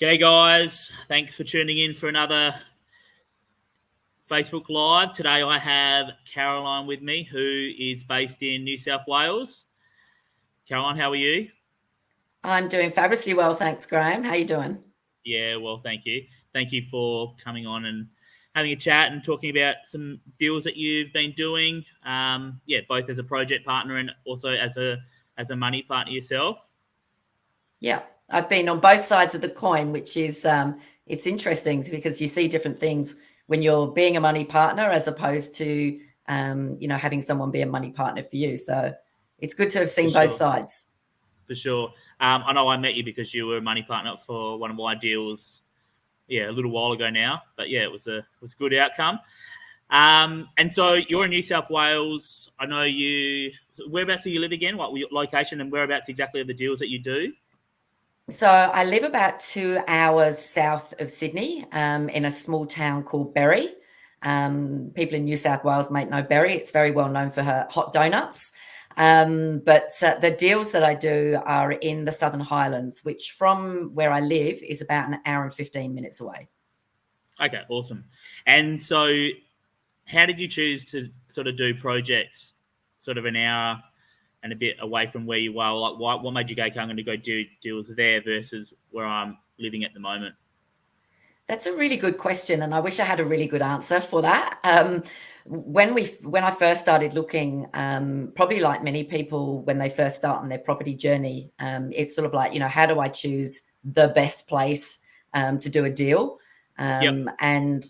G'day guys, thanks for tuning in for another Facebook Live. Today I have Caroline with me, who is based in New South Wales. Caroline, how are you? I'm doing fabulously well, thanks, Graham. How you doing? Yeah, well, thank you. Thank you for coming on and having a chat and talking about some deals that you've been doing. Both as a project partner and also as a money partner yourself. Yeah, I've been on both sides of the coin, which is it's interesting because you see different things when you're being a money partner as opposed to having someone be a money partner for you. So it's good to have For seen both sure. sides. For sure. I know I met you because you were a money partner for one of my deals, a little while ago now. But yeah, it was a good outcome. And so you're in New South Wales. I know you. So whereabouts do you live again? What your location and whereabouts exactly are the deals that you do? So I live about 2 hours south of Sydney, in a small town called Berry. People in New South Wales might know Berry. It's very well known for her hot donuts. But the deals that I do are in the Southern Highlands, which from where I live is about an hour and 15 minutes away. Okay, awesome. And so, how did you choose to sort of do projects, sort of an hour and a bit away from where you are? Like, what made you go, "Okay, I'm going to go do deals there" versus where I'm living at the moment? That's a really good question, and I wish I had a really good answer for that. When I first started looking, probably like many people when they first start on their property journey, it's sort of like, how do I choose the best place to do a deal? Yep. And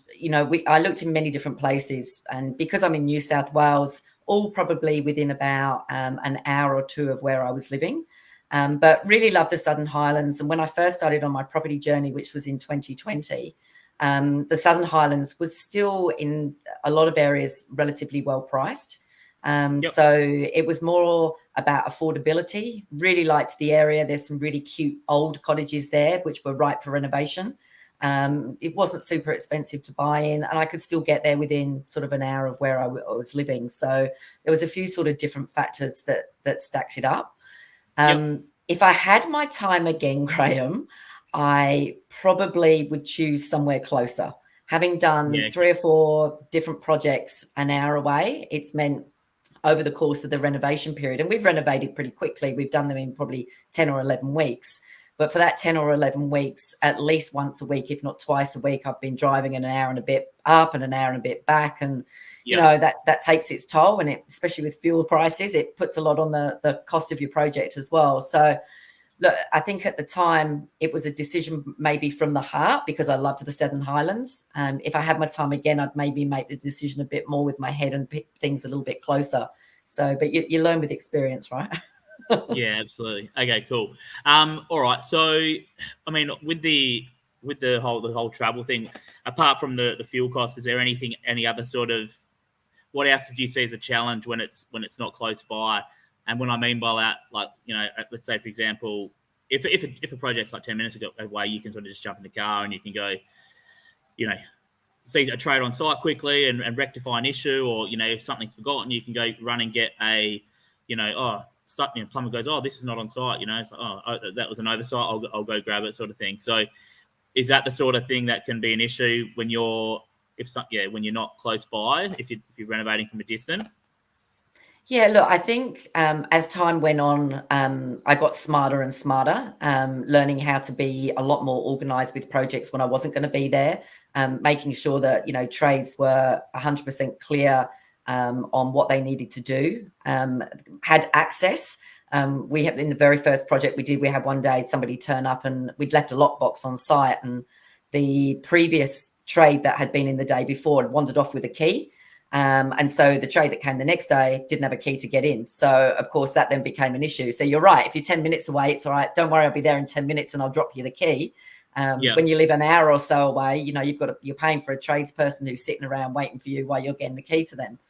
I looked in many different places, and because I'm in New South Wales, all probably within about an hour or two of where I was living. But really love the Southern Highlands. And when I first started on my property journey, which was in 2020, the Southern Highlands was still in a lot of areas relatively well priced. Yep. So it was more about affordability. Really liked the area. There's some really cute old cottages there, which were ripe for renovation. It wasn't super expensive to buy in, and I could still get there within sort of an hour of where I was living. So there was a few sort of different factors that stacked it up. Yep. If I had my time again, Graham, I probably would choose somewhere closer. Having done Yeah. 3 or 4 different projects an hour away, it's meant over the course of the renovation period, and we've renovated pretty quickly. We've done them in probably 10 or 11 weeks. But for that 10 or 11 weeks, at least once a week, if not twice a week, I've been driving an hour and a bit up and an hour and a bit back. And Yep. that takes its toll, and especially with fuel prices, it puts a lot on the cost of your project as well. So look, I think at the time it was a decision maybe from the heart because I loved the Southern Highlands. If I had my time again, I'd maybe make the decision a bit more with my head and pick things a little bit closer. So, but you learn with experience, right? Yeah, absolutely. Okay, cool. All right. So, I mean, with the whole travel thing, apart from the fuel cost, is there any other sort of what else do you see as a challenge when it's not close by? And what I mean by that, like let's say for example, if a project's like 10 minutes away, you can sort of just jump in the car and you can go, you know, see a trade on site quickly and rectify an issue, or if something's forgotten, you can go run and get a, plumber goes, oh, this is not on site, it's like, oh, that was an oversight, I'll go grab it, sort of thing. So is that the sort of thing that can be an issue when you're when you're not close by, if you're renovating from a distance? Yeah, look, I think as time went on, I got smarter and smarter, learning how to be a lot more organized with projects when I wasn't going to be there, making sure that, trades were 100% clear on what they needed to do, had access. We had in the very first project we did, we had one day somebody turn up and we'd left a lockbox on site, and the previous trade that had been in the day before had wandered off with a key. And so the trade that came the next day didn't have a key to get in. So, of course, that then became an issue. So you're right. If you're 10 minutes away, it's all right. Don't worry, I'll be there in 10 minutes and I'll drop you the key. Yeah. When you live an hour or so away, you're paying for a tradesperson who's sitting around waiting for you while you're getting the key to them.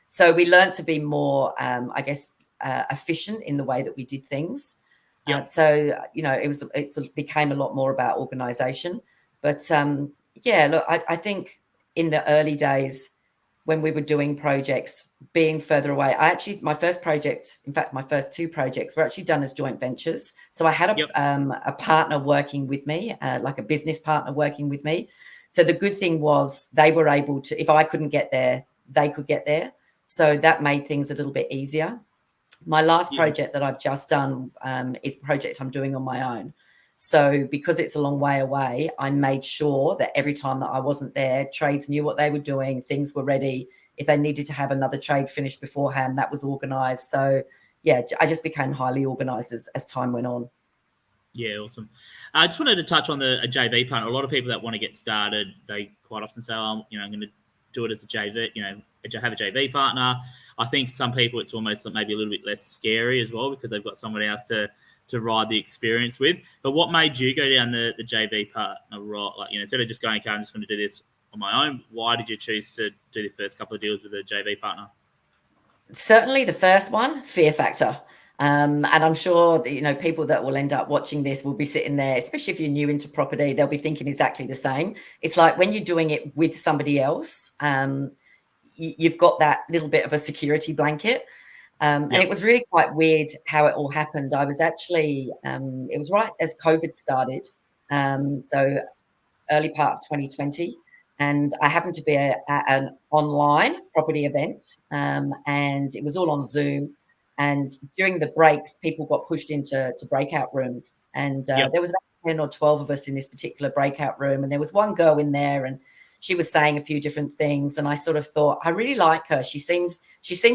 So we learned to be more, efficient in the way that we did things. Yep. It became a lot more about organization. But look, I think in the early days, when we were doing projects, being further away. My first project, in fact, my first two projects were actually done as joint ventures. So I had a partner working with me, like a business partner working with me. So the good thing was they were able to, if I couldn't get there, they could get there. So that made things a little bit easier. My last project that I've just done is a project I'm doing on my own. So because it's a long way away, I made sure that every time that I wasn't there, trades knew what they were doing, things were ready. If they needed to have another trade finished beforehand, that was organised. So, yeah, I just became highly organised as time went on. Yeah, awesome. I just wanted to touch on a JV partner. A lot of people that want to get started, they quite often say, "Oh, I'm going to do it as a JV. Have a JV partner." I think some people it's almost maybe a little bit less scary as well because they've got someone else to ride the experience with. But what made you go down the JV partner route? Like, instead of just going, "Okay, I'm just going to do this on my own," why did you choose to do the first couple of deals with a JV partner? Certainly the first one, fear factor. And I'm sure that, people that will end up watching this will be sitting there, especially if you're new into property, they'll be thinking exactly the same. It's like when you're doing it with somebody else, you've got that little bit of a security blanket. And it was really quite weird how it all happened. I was actually, it was right as COVID started. So early part of 2020. And I happened to be at an online property event, and it was all on Zoom. And during the breaks, people got pushed into breakout rooms. And there was about 10 or 12 of us in this particular breakout room. And there was one girl in there, and she was saying a few different things. And I sort of thought, I really like her. She seems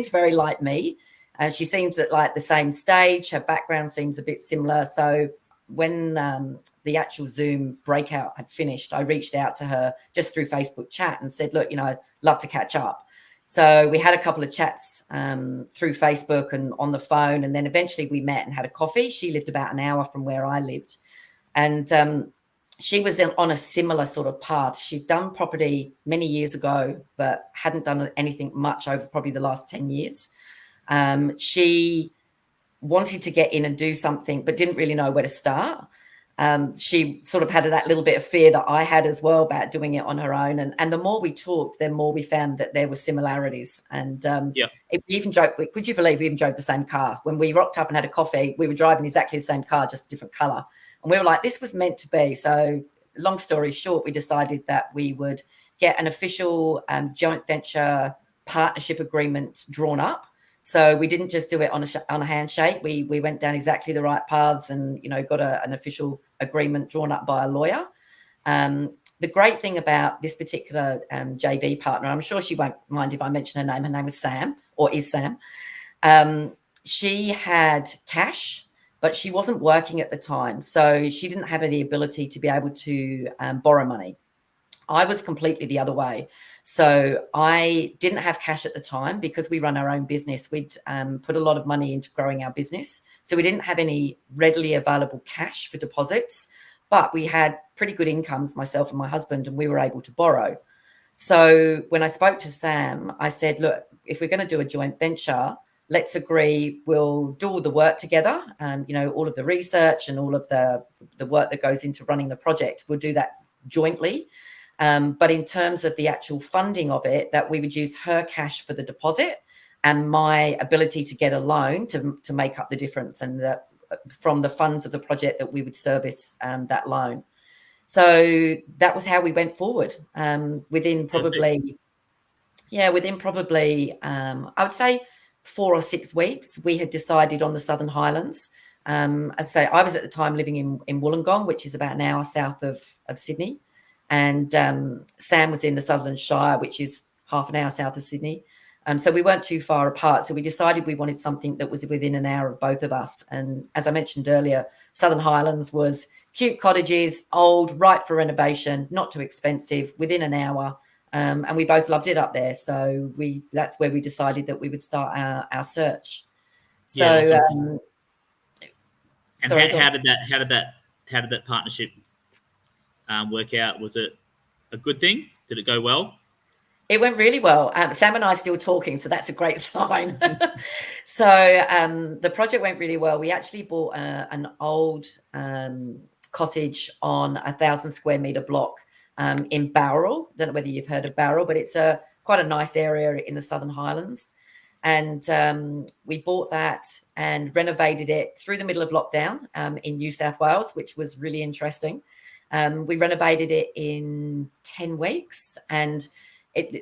very like me. And she seems at like the same stage. Her background seems a bit similar. So when the actual Zoom breakout had finished, I reached out to her just through Facebook chat and said, look, I'd love to catch up. So we had a couple of chats through Facebook and on the phone. And then eventually we met and had a coffee. She lived about an hour from where I lived. And she was on a similar sort of path. She'd done property many years ago, but hadn't done anything much over probably the last 10 years. She wanted to get in and do something, but didn't really know where to start. She sort of had that little bit of fear that I had as well about doing it on her own. And the more we talked, the more we found that there were similarities. And we even drove, could you believe we even drove the same car? When we rocked up and had a coffee, we were driving exactly the same car, just a different color. And we were like, this was meant to be. So long story short, we decided that we would get an official joint venture partnership agreement drawn up. So we didn't just do it on a handshake. We went down exactly the right paths and, got an official agreement drawn up by a lawyer. The great thing about this particular JV partner, I'm sure she won't mind if I mention her name was Sam, or is Sam. She had cash, but she wasn't working at the time. So she didn't have the ability to be able to borrow money. I was completely the other way. So I didn't have cash at the time because we run our own business. We'd put a lot of money into growing our business. So we didn't have any readily available cash for deposits, but we had pretty good incomes, myself and my husband, and we were able to borrow. So when I spoke to Sam, I said, look, if we're going to do a joint venture, let's agree we'll do all the work together, all of the research and all of the work that goes into running the project. We'll do that jointly. But in terms of the actual funding of it, that we would use her cash for the deposit and my ability to get a loan to make up the difference, and that from the funds of the project that we would service that loan. So that was how we went forward. Within probably, I would say 4 or 6 weeks, we had decided on the Southern Highlands. As I say, I was at the time living in Wollongong, which is about an hour south of Sydney. And Sam was in the Southern Shire, which is half an hour south of Sydney. So we weren't too far apart. So we decided we wanted something that was within an hour of both of us. And as I mentioned earlier, Southern Highlands was cute cottages, old, ripe for renovation, not too expensive, within an hour. And we both loved it up there. So that's where we decided that we would start our search. So, awesome. And how did that partnership work out? Was it a good thing? Did it go well? It went really well. Sam and I are still talking, so that's a great sign. So the project went really well. We actually bought an old cottage on a 1,000 square metre block in Bowral. Don't know whether you've heard of Bowral, but it's quite a nice area in the Southern Highlands. And we bought that and renovated it through the middle of lockdown in New South Wales, which was really interesting. We renovated it in 10 weeks, and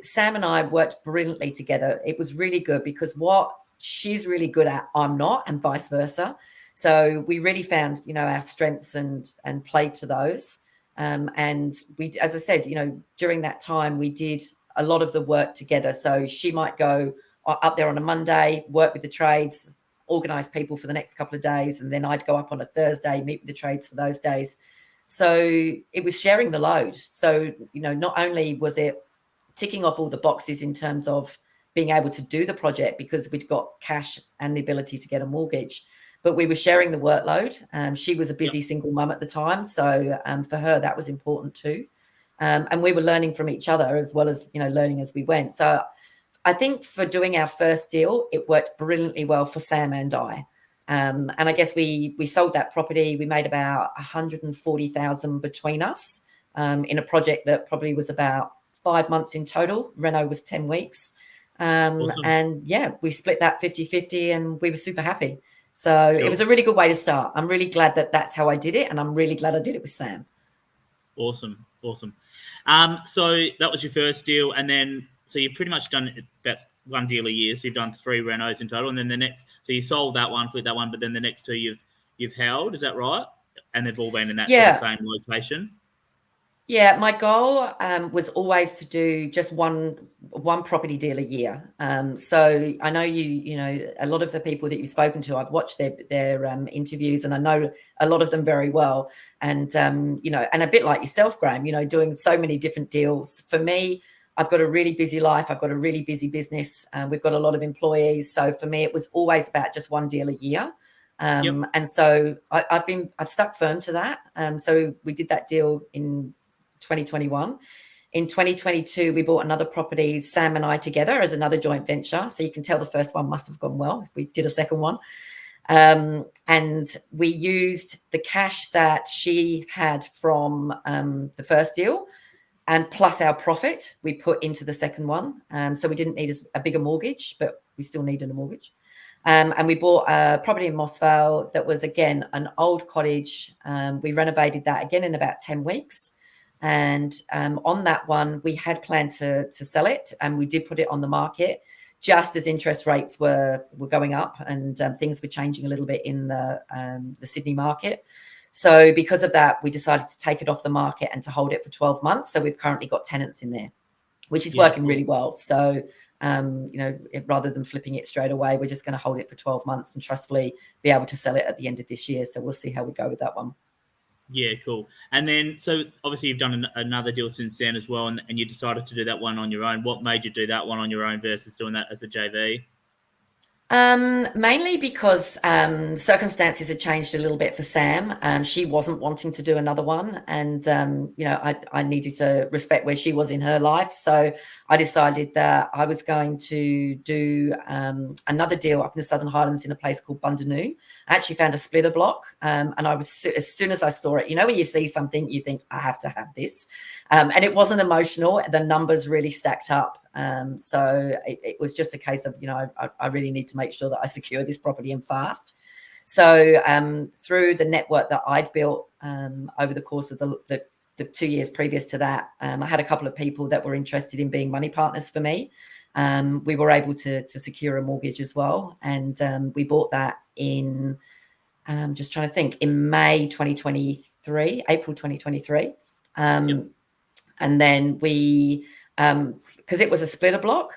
Sam and I worked brilliantly together. It was really good because what she's really good at, I'm not, and vice versa. So we really found, our strengths and played to those. And we, as I said, during that time, we did a lot of the work together. So she might go up there on a Monday, work with the trades, organize people for the next couple of days. And then I'd go up on a Thursday, meet with the trades for those days. So it was sharing the load. So, not only was it ticking off all the boxes in terms of being able to do the project because we'd got cash and the ability to get a mortgage, but we were sharing the workload. She was a busy single mum at the time. So for her, that was important too. And we were learning from each other as well as, learning as we went. So I think for doing our first deal, it worked brilliantly well for Sam and I. And I guess we sold that property. We made about 140,000 between us in a project that probably was about 5 months in total. Reno was 10 weeks. Awesome. And yeah, we split that 50-50 and we were super happy. So It was a really good way to start. I'm really glad that that's how I did it. And I'm really glad I did it with Sam. Awesome. So that was your first deal. And then, so you've pretty much done about one deal a year. So you've done 3 renos in total. And then the next, so you sold that one, flipped that one, but then the next 2 you've held, is that right? And they've all been in that sort of same location? Yeah, my goal was always to do just one property deal a year. So I know a lot of the people that you've spoken to, I've watched their interviews, and I know a lot of them very well. And and a bit like yourself, Graham, doing so many different deals. For me, I've got a really busy life. I've got a really busy business. We've got a lot of employees. So for me, it was always about just one deal a year. And so I've stuck firm to that. So we did that deal in 2021. In 2022, we bought another property, Sam and I together, as another joint venture. So you can tell the first one must have gone well if we did a second one. And we used the cash that she had from the first deal, and plus our profit we put into the second one. So we didn't need a bigger mortgage, but we still needed a mortgage. And we bought a property in Mossvale that was, again, an old cottage. We renovated that again in about 10 weeks. And on that one, we had planned to sell it, and we did put it on the market just as interest rates were going up, and things were changing a little bit in the Sydney market. So because of that, we decided to take it off the market and to hold it for 12 months. So we've currently got tenants in there, which is working really well. So, rather than flipping it straight away, we're just going to hold it for 12 months and trustfully be able to sell it at the end of this year. So we'll see how we go with that one. Yeah, cool. And then, so obviously you've done another deal since then as well, and you decided to do that one on your own. What made you do that one on your own versus doing that as a JV? Mainly because circumstances had changed a little bit for Sam. She wasn't wanting to do another one, and I needed to respect where she was in her life. So I decided that I was going to do another deal up in the Southern Highlands in a place called Bundanoon. I actually found a splitter block, and I was, as soon as I saw it, when you see something, you think, I have to have this. And it wasn't emotional. The numbers really stacked up. So it was just a case of, I really need to make sure that I secure this property and fast. So through the network that I'd built over the course of the 2 years previous to that, I had a couple of people that were interested in being money partners for me. We were able to secure a mortgage as well. And we bought that in, just trying to think, in May 2023, April 2023. And then we, because it was a splitter block,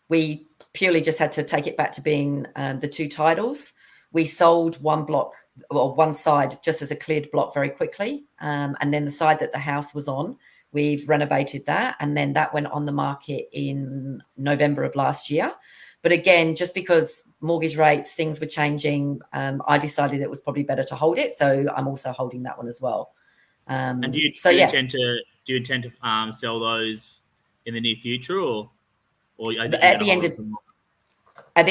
we purely just had to take it back to being the 2 titles. We sold one block, or one side, just as a cleared block very quickly. And then the side that the house was on, we've renovated that. And then that went on the market in November of last year. But again, just because mortgage rates, things were changing, I decided it was probably better to hold it. So I'm also holding that one as well. And do you intend to sell those in the near future, or at the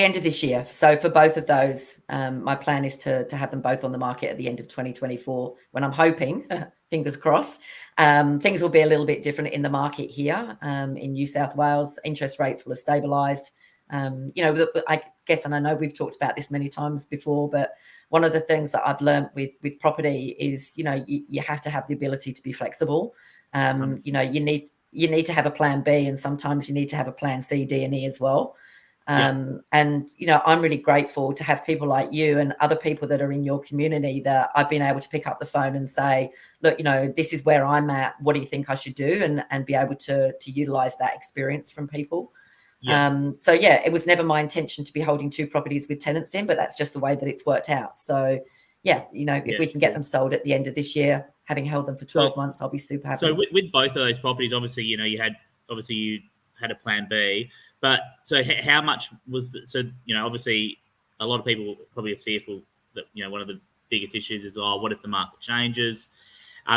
end of this year? So for both of those, my plan is to have them both on the market at the end of 2024, when I'm hoping fingers crossed. Things will be a little bit different in the market here in New South Wales. Interest rates will have stabilised. I guess, and I know we've talked about this many times before, but one of the things that I've learned with property is, you have to have the ability to be flexible. You need to have a plan B, and sometimes you need to have a plan C, D, and E as well. And I'm really grateful to have people like you and other people that are in your community that I've been able to pick up the phone and say, look, this is where I'm at. What do you think I should do? And be able to utilize that experience from people. It was never my intention to be holding 2 properties with tenants in, but that's just the way that it's worked out. So if we can get them sold at the end of this year, having held them for 12 months, I'll be super happy. So with both of those properties, obviously, you had a plan B, but so how much was it? So, obviously a lot of people probably are fearful that, one of the biggest issues is, what if the market changes?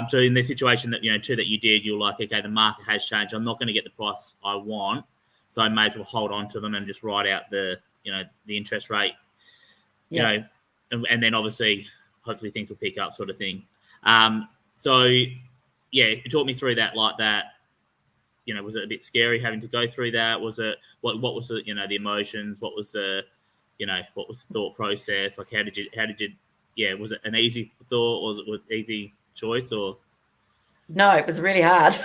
So in the situation that, two that you did, you're like, okay, the market has changed. I'm not going to get the price I want. So I may as well hold on to them and just ride out the interest rate, and then obviously, hopefully things will pick up, sort of thing. It taught me through that like that. Was it a bit scary having to go through that? Was it what was the the emotions? What was the what was the thought process? Like how did you was it an easy thought? Was it easy choice or? No, it was really hard.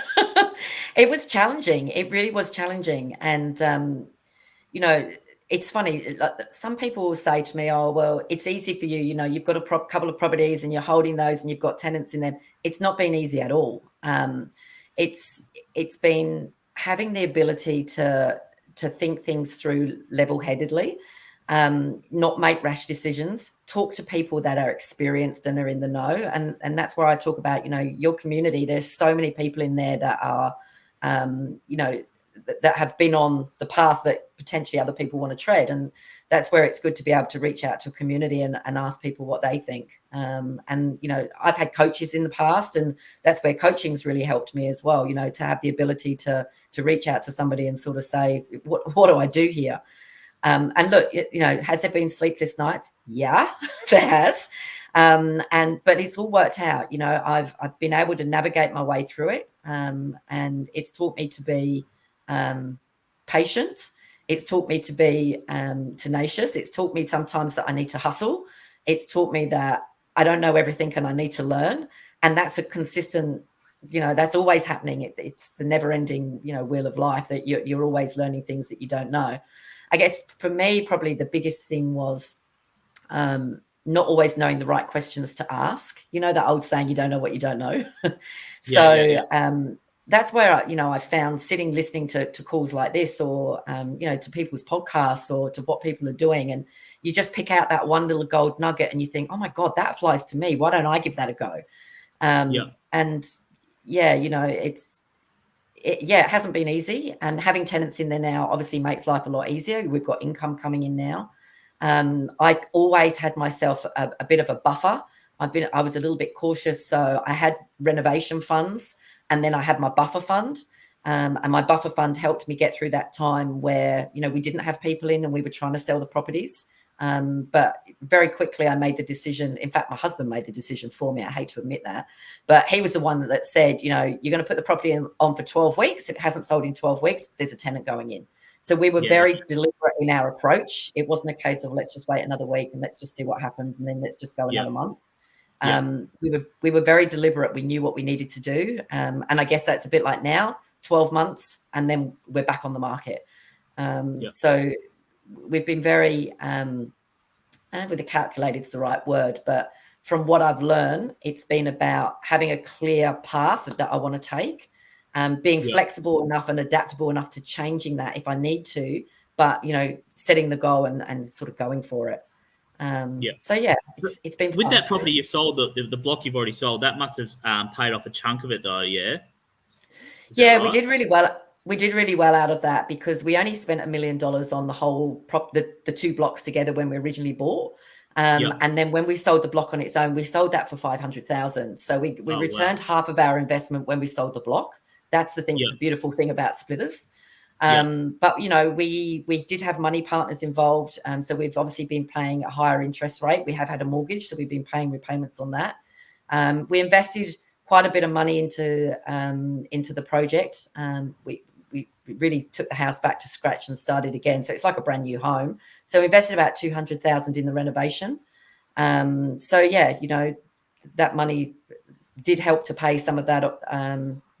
It was challenging. It really was challenging. And, it's funny. Some people will say to me, oh, well, it's easy for you. You've got a couple of properties and you're holding those and you've got tenants in them. It's not been easy at all. It's been having the ability to think things through level-headedly, not make rash decisions, talk to people that are experienced and are in the know. And that's where I talk about, your community. There's so many people in there that are, that have been on the path that potentially other people want to tread. And that's where it's good to be able to reach out to a community and ask people what they think. I've had coaches in the past, and that's where coaching's really helped me as well, to have the ability to reach out to somebody and sort of say, what do I do here? And look, has there been sleepless nights? Yeah, there has. But it's all worked out. I've been able to navigate my way through it. And it's taught me to be patient. It's taught me to be tenacious. It's taught me sometimes that I need to hustle. It's taught me that I don't know everything and I need to learn. And that's a consistent, that's always happening. It's the never ending, wheel of life that you're always learning things that you don't know. I guess for me, probably the biggest thing was not always knowing the right questions to ask. That old saying, you don't know what you don't know. That's where I found sitting listening to calls like this, or to people's podcasts, or to what people are doing, and you just pick out that one little gold nugget and you think, oh my God, that applies to me. Why don't I give that a go? It hasn't been easy, and having tenants in there now obviously makes life a lot easier. We've got income coming in now. I always had myself a bit of a buffer. I was a little bit cautious, so I had renovation funds, and then I had my buffer fund. And my buffer fund helped me get through that time where, we didn't have people in and we were trying to sell the properties. But very quickly I made the decision. In fact, my husband made the decision for me. I hate to admit that, but he was the one that said, you're going to put the property on for 12 weeks. If it hasn't sold in 12 weeks, there's a tenant going in. So we were very deliberate in our approach. It wasn't a case of let's just wait another week and let's just see what happens, and then let's just go another month. We were very deliberate. We knew what we needed to do. And I guess that's a bit like now, 12 months, and then we're back on the market. So we've been very, I don't know whether calculated is the right word, but from what I've learned, it's been about having a clear path that I want to take, being flexible enough and adaptable enough to changing that if I need to, but, setting the goal and sort of going for it. It's been fun. With that property you sold, the block you've already sold, that must have paid off a chunk of it though, yeah? Right? We did really well. We did really well out of that because we only spent $1 million on the whole the 2 blocks together when we originally bought. And then when we sold the block on its own, we sold that for $500,000. So we returned half of our investment when we sold the block. That's the thing, the beautiful thing about splitters. But we did have money partners involved. So we've obviously been paying a higher interest rate. We have had a mortgage, so we've been paying repayments on that. We invested quite a bit of money into the project. We really took the house back to scratch and started again. So it's like a brand new home. So we invested about 200,000 in the renovation. So yeah, you know, that money did help to pay some of that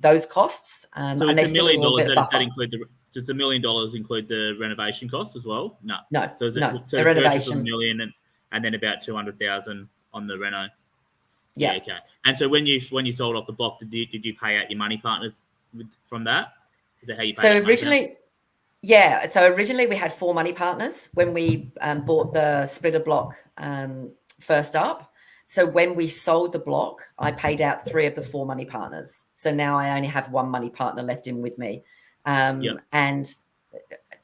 those costs. So and it's there's $1 still a million. little bit of Does that buffer. include the? Does the $1 million include the renovation cost as well? No. No, So is it, no, so the the purchase was $1 renovation. million and then about 200,000 on the reno. Yeah, Yeah. okay. And so when you sold off the block, did you pay out your money partners from that? Is that how you paid So out money partners? originally, yeah. So originally we had 4 money partners when we bought the splitter block first up. So when we sold the block, I paid out 3 of the 4 money partners. So now I only have 1 money partner left in with me. Yep. And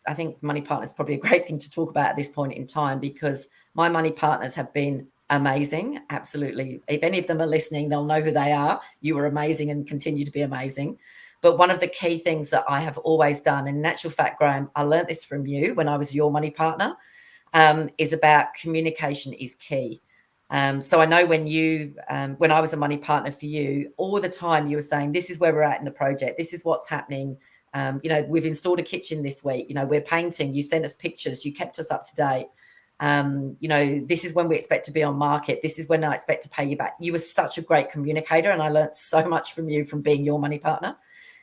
I think money partner is probably a great thing to talk about at this point in time, because my money partners have been amazing. Absolutely. If any of them are listening, they'll know who they are. You were amazing and continue to be amazing. But one of the key things that I have always done, and in actual fact, Graham, I learned this from you when I was your money partner, is about communication is key. So I know when I was a money partner for you, all the time you were saying, this is where we're at in the project. This is what's happening. You know, we've installed a kitchen this week. You know, we're painting. You sent us pictures. You kept us up to date. You know, this is when we expect to be on market. This is when I expect to pay you back. You were such a great communicator, and I learned so much from you from being your money partner.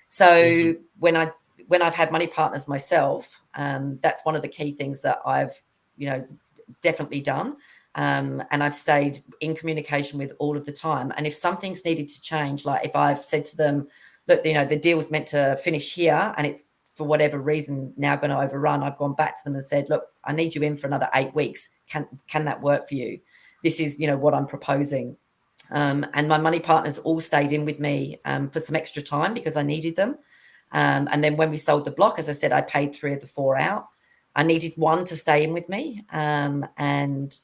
So Awesome. when I've had money partners myself, that's one of the key things that I've, you know, definitely done. And I've stayed in communication with all of the time. And if something's needed to change, like if I've said to them, look, you know, the deal was meant to finish here and it's for whatever reason now going to overrun, I've gone back to them and said, look, I need you in for another 8 weeks. Can that work for you? This is, you know, what I'm proposing. And my money partners all stayed in with me for some extra time because I needed them. And then when we sold the block, as I said, I paid 3 of the 4 out. I needed one to stay in with me. And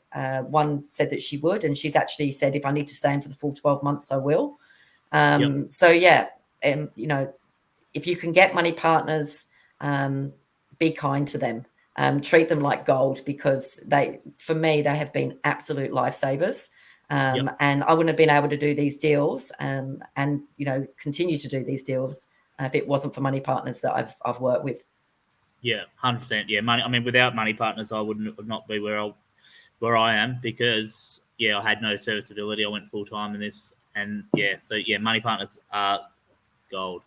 one said that she would. And she's actually said, if I need to stay in for the full 12 months, I will. Yep. So, yeah, you know, if you can get money partners, be kind to them. Treat them like gold, because for me, they have been absolute lifesavers. Yep. And I wouldn't have been able to do these deals and, you know, continue to do these deals if it wasn't for money partners that I've worked with. Yeah, 100%. Yeah, money. I mean, without money partners, I would not be where I am, because yeah, I had no serviceability. I went full time in this, and yeah, so yeah, money partners are gold.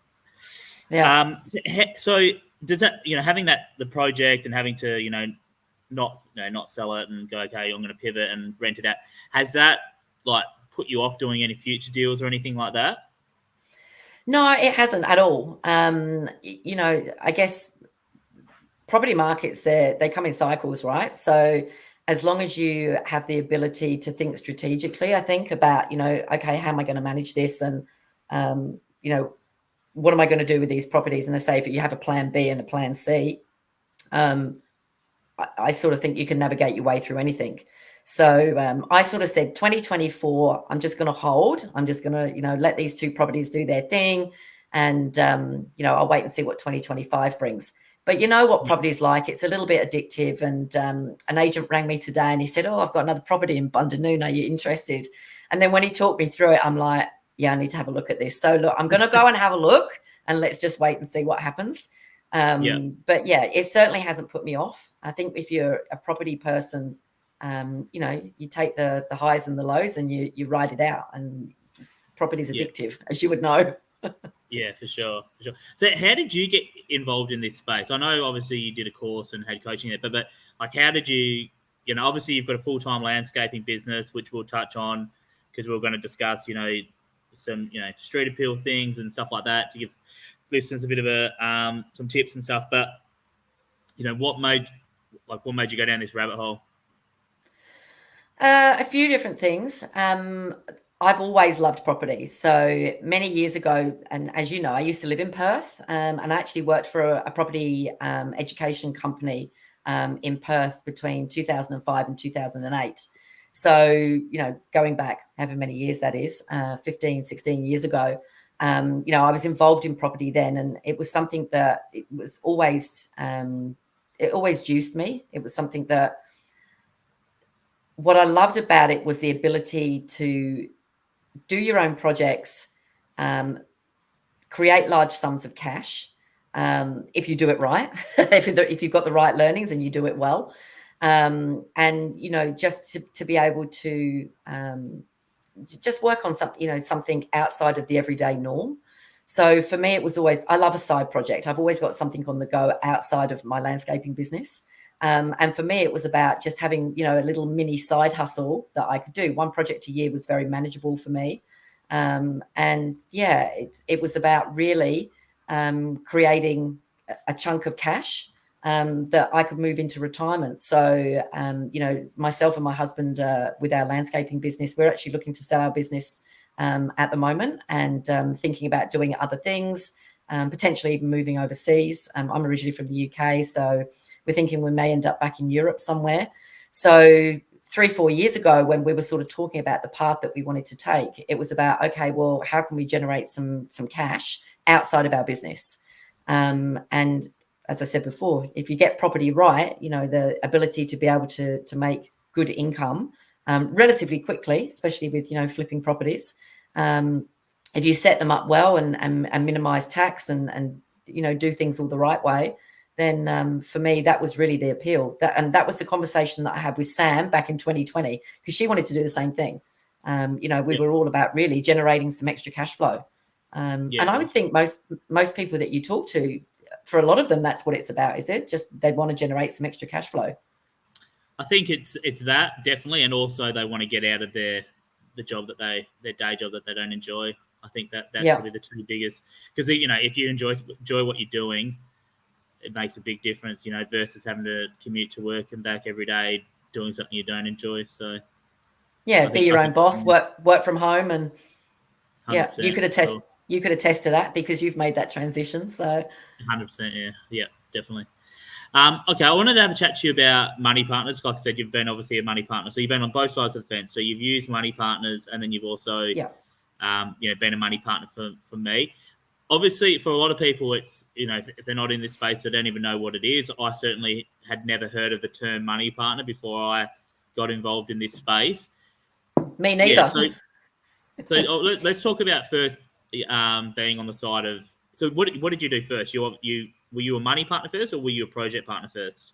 Yeah. So does that, you know, having the project and having to, not sell it and go, okay, I'm going to pivot and rent it out, has that like put you off doing any future deals or anything like that? No, it hasn't at all. You know, I guess property markets, they come in cycles, right? So as long as you have the ability to think strategically, I think about, you know, okay, how am I going to manage this? And, you know, what am I going to do with these properties? And I say, if you have a plan B and a plan C, I sort of think you can navigate your way through anything. So I sort of said 2024, I'm just going to hold. I'm just going to, you know, let these 2 properties do their thing. And, you know, I'll wait and see what 2025 brings. But you know what Yeah. property is like. It's a little bit addictive. And an agent rang me today and he said, oh, I've got another property in Bundanoon. Are you interested? And then when he talked me through it, I'm like, yeah, I need to have a look at this. So look, I'm going to go and have a look, and let's just wait and see what happens. Yeah. But yeah, it certainly hasn't put me off. I think if you're a property person, you know, you take the highs and the lows and you ride it out, and property is Yeah. addictive, as you would know. Yeah, for sure, for sure. So, how did you get involved in this space? I know, obviously, you did a course and had coaching there, but like, how did you? You know, obviously, you've got a full-time landscaping business, which we'll touch on, because we're going to discuss, you know, some, you know, street appeal things and stuff like that to give listeners a bit of a some tips and stuff. But you know, what made you go down this rabbit hole? A few different things. I've always loved property. So many years ago, and as you know, I used to live in Perth, and I actually worked for a property education company in Perth between 2005 and 2008. So, you know, going back however many years that is, 15, 16 years ago, you know, I was involved in property then, and it was something that it always juiced me. It was something that what I loved about it was the ability to do your own projects, create large sums of cash if you do it right, if you've got the right learnings and you do it well, and just to be able to just work on something, something outside of the everyday norm. So for me, it was always, I love a side project. I've always got something on the go outside of my landscaping business. And for me, it was about just having, a little mini side hustle that I could do. One project a year was very manageable for me. And yeah, it was about really creating a chunk of cash that I could move into retirement. So, myself and my husband, with our landscaping business, we're actually looking to sell our business at the moment, and thinking about doing other things, potentially even moving overseas. I'm originally from the UK, so we're thinking we may end up back in Europe somewhere. So 3-4 years ago, when we were sort of talking about the path that we wanted to take, it was about, okay, well, how can we generate some cash outside of our business? And as I said before, if you get property right, the ability to be able to make good income relatively quickly, especially with, flipping properties. If you set them up well and minimize tax and do things all the right way, then for me, that was really the appeal. That was the conversation that I had with Sam back in 2020, because she wanted to do the same thing. We were all about really generating some extra cash flow. And I would think most people that you talk to, for a lot of them, that's what it's about, is it? Just they want to generate some extra cash flow. I think it's that, definitely, and also they want to get out of their day job that they don't enjoy. I think that's probably the two biggest, because if you enjoy what you're doing, it makes a big difference, versus having to commute to work and back every day doing something you don't enjoy. So be your own boss, work from home, and you could attest. Sure. You could attest to that because you've made that transition. So 100%, yeah, definitely. Okay, I wanted to have a chat to you about money partners. Like I said, you've been obviously a money partner, so you've been on both sides of the fence. So you've used money partners, and then you've also, been a money partner for me. Obviously, for a lot of people, it's if they're not in this space, they don't even know what it is. I certainly had never heard of the term money partner before I got involved in this space. Me neither. So let's talk about first being on the side of. So what did you do first? Were you a money partner first, or were you a project partner first?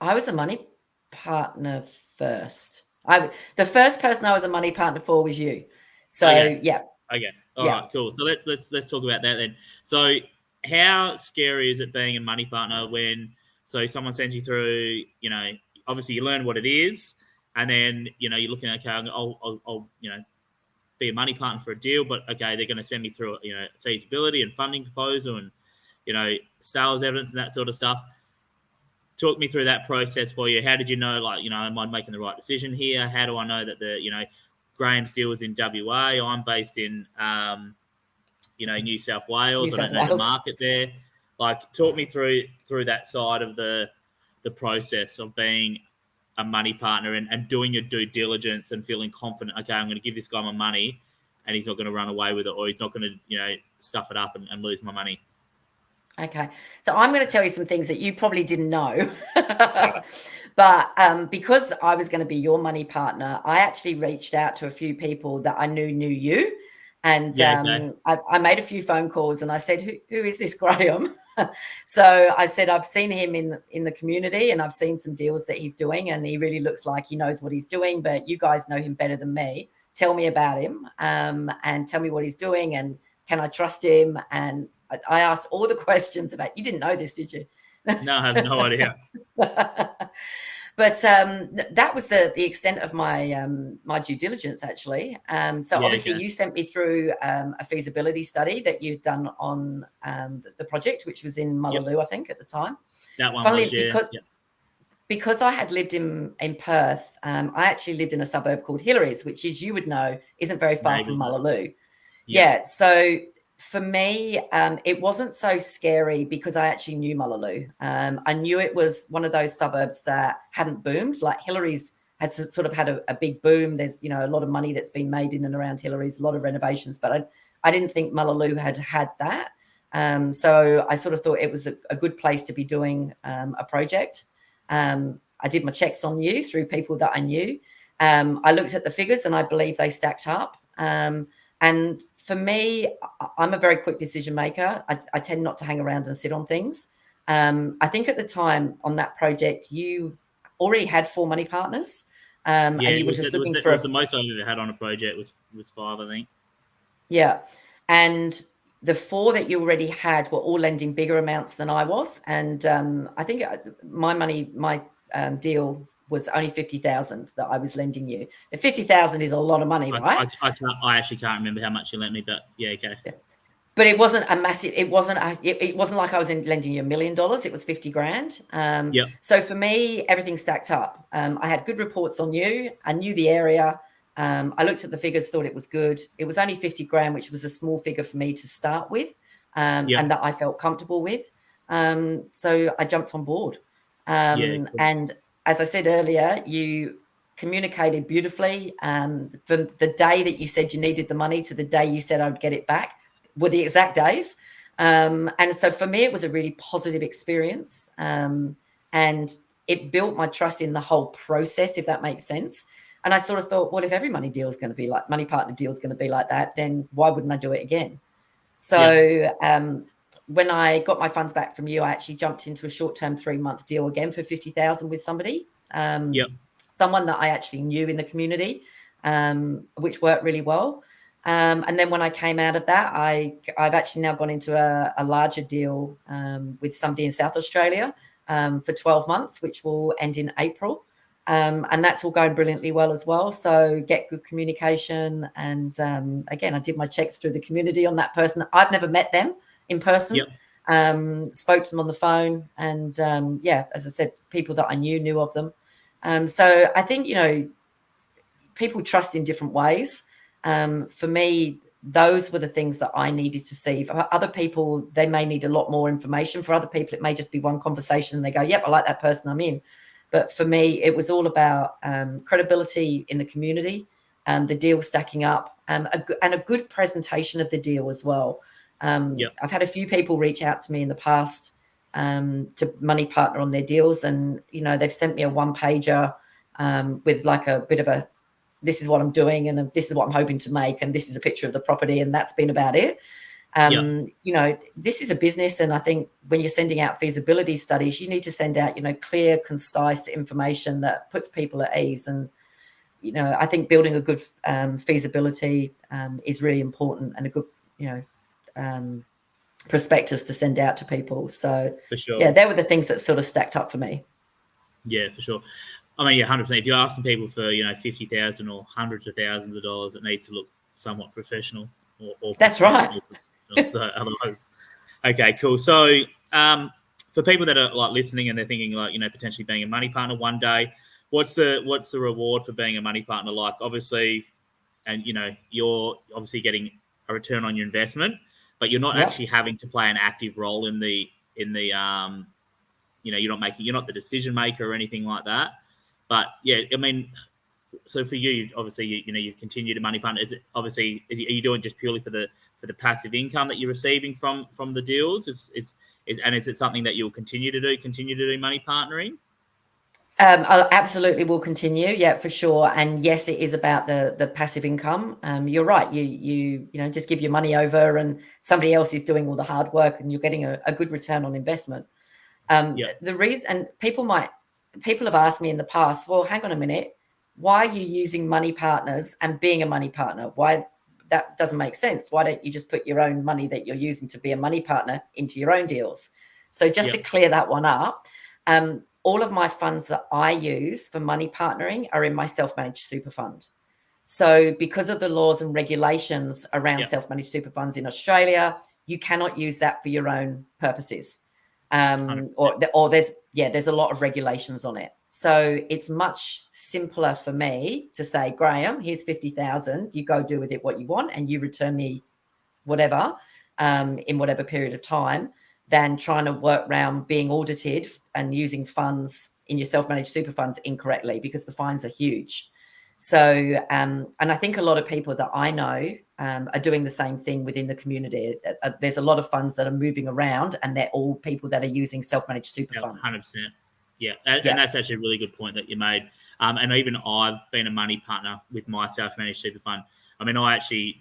I was a money partner first. The first person I was a money partner for was you. So yeah. Okay. All right. Cool. So let's talk about that then. So how scary is it being a money partner when someone sends you through? Obviously you learn what it is, and then you're looking at, okay, I'll be a money partner for a deal, but okay, they're going to send me through feasibility and funding proposal and sales evidence and that sort of stuff. Talk me through that process for you. How did you know, am I making the right decision here? How do I know that Graham's deal is in WA? I'm based in New South Wales. I don't know the market there. Talk me through that side of the process of being a money partner and doing your due diligence and feeling confident, okay, I'm going to give this guy my money and he's not going to run away with it, or he's not going to, stuff it up and lose my money. Okay. So I'm going to tell you some things that you probably didn't know, but because I was going to be your money partner, I actually reached out to a few people that I knew you. And I made a few phone calls and I said, who is this Graham? So I said, I've seen him in the community and I've seen some deals that he's doing and he really looks like he knows what he's doing, but you guys know him better than me. Tell me about him and tell me what he's doing and can I trust him? And I asked all the questions about, you didn't know this, did you? No, I have no idea. But that was the extent of my my due diligence, actually. Obviously you sent me through a feasibility study that you'd done on the project, which was in Mullaloo, I think, at the time. That one was, because I had lived in Perth, I actually lived in a suburb called Hillary's, which, as you would know, isn't very far from Mullaloo. So for me, it wasn't so scary because I actually knew Mullaloo. I knew it was one of those suburbs that hadn't boomed. Like Hillary's has sort of had a big boom. There's, a lot of money that's been made in and around Hillary's, a lot of renovations, but I didn't think Mullaloo had that. So I sort of thought it was a good place to be doing a project. I did my checks on you through people that I knew. I looked at the figures and I believe they stacked up. And for me, I'm a very quick decision maker. I tend not to hang around and sit on things. I think at the time on that project, you already had 4 money partners, and you were just looking for it was the most I've ever had on a project was 5, I think. Yeah, and the 4 that you already had were all lending bigger amounts than I was, and I think my deal was only 50,000 that I was lending you. And 50,000 is a lot of money, right? I actually can't remember how much you lent me, but yeah, okay. Yeah. But it wasn't a massive. It wasn't like I was lending you $1 million. It was 50 grand. Yep. So for me, everything stacked up. I had good reports on you. I knew the area. I looked at the figures, thought it was good. It was only 50 grand, which was a small figure for me to start with, and that I felt comfortable with. So I jumped on board. Cool. And as I said earlier, you communicated beautifully. From the day that you said you needed the money to the day you said I'd get it back were the exact days. And so for me, it was a really positive experience. And it built my trust in the whole process, if that makes sense. And I sort of thought, well, if every money partner deal is going to be like that, then why wouldn't I do it again? So when I got my funds back from you, I actually jumped into a short-term 3-month deal again for 50,000 with somebody, someone that I actually knew in the community, which worked really well. And then when I came out of that, I've actually now gone into a larger deal with somebody in South Australia for 12 months, which will end in April. And that's all going brilliantly well as well. So get good communication. And again, I did my checks through the community on that person. I've never met them in person. Spoke to them on the phone. And as I said, people that I knew of them. So I think, people trust in different ways. For me, those were the things that I needed to see. For other people, they may need a lot more information. For other people, it may just be one conversation and they go, yep, I like that person, I'm in. But for me, it was all about credibility in the community, the deal stacking up, and a good presentation of the deal as well. I've had a few people reach out to me in the past to money partner on their deals, and they've sent me a 1-pager with like a bit of a, this is what I'm doing and this is what I'm hoping to make, and this is a picture of the property, and that's been about it. This is a business, and I think when you're sending out feasibility studies, you need to send out, clear, concise information that puts people at ease. And, I think building a good feasibility is really important, and a good, prospectus to send out to people. So, for sure. Yeah, they were the things that sort of stacked up for me. Yeah, for sure. I mean, 100%. If you're asking people for, 50,000 or hundreds of thousands of dollars, it needs to look somewhat professional. Or that's right. So otherwise, okay, cool. So for people that are like listening and they're thinking like, potentially being a money partner one day, what's the reward for being a money partner like? Obviously, and you're obviously getting a return on your investment, but you're not actually having to play an active role in the you're not the decision maker or anything like that. But yeah, I mean, so for you, obviously, you've continued to money partner. Is it obviously, are you doing just purely for the passive income that you're receiving from the deals? Is it something that you'll continue to do money partnering? I absolutely will continue. Yeah, for sure. And yes, it is about the passive income. You're right. You just give your money over and somebody else is doing all the hard work and you're getting a good return on investment. The reason, and people have asked me in the past, well, hang on a minute, why are you using money partners and being a money partner? Why? That doesn't make sense. Why don't you just put your own money that you're using to be a money partner into your own deals? So just to clear that one up, all of my funds that I use for money partnering are in my self-managed super fund. So because of the laws and regulations around self-managed super funds in Australia, you cannot use that for your own purposes. Or there's a lot of regulations on it. So it's much simpler for me to say, Graham, here's 50,000. You go do with it what you want, and you return me whatever in whatever period of time, than trying to work around being audited and using funds in your self-managed super funds incorrectly, because the fines are huge. So, and I think a lot of people that I know are doing the same thing within the community. There's a lot of funds that are moving around, and they're all people that are using self-managed super funds. 100%. Yeah, and that's actually a really good point that you made. And even I've been a money partner with my self-managed super fund. I mean,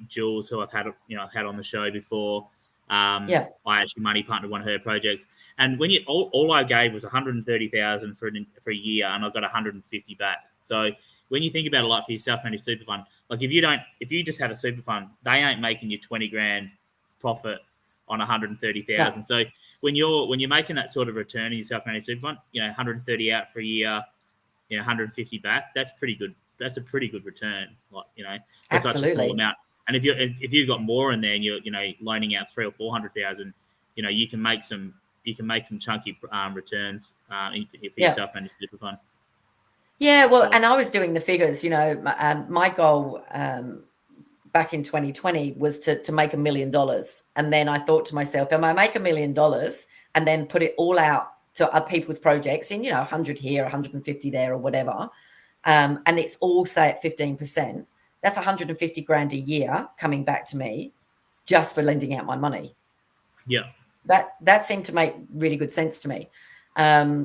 Jules, who I've had on the show before. Yeah. I actually money partnered one of her projects, and when all I gave was 130,000 for a year, and I got 150 back. So when you think about it, like for your self-managed super fund, like if you just have a super fund, they ain't making you 20 grand profit on 130,000. No. So when you're making that sort of return in your self-managed super fund, 130 out for a year, 150 back, that's pretty good. That's a pretty good return, like, for such a small amount. And if you've got more in there and you're loaning out 300,000 or 400,000, you can make some chunky returns for your self-managed super fund. Yeah, well, and I was doing the figures. My goal back in 2020 was to make $1 million, and then I thought to myself, am I make $1 million and then put it all out to other people's projects in 100 here, 150 there, or whatever, and it's all say at 15%. That's 150 grand a year coming back to me just for lending out my money. Yeah. That seemed to make really good sense to me.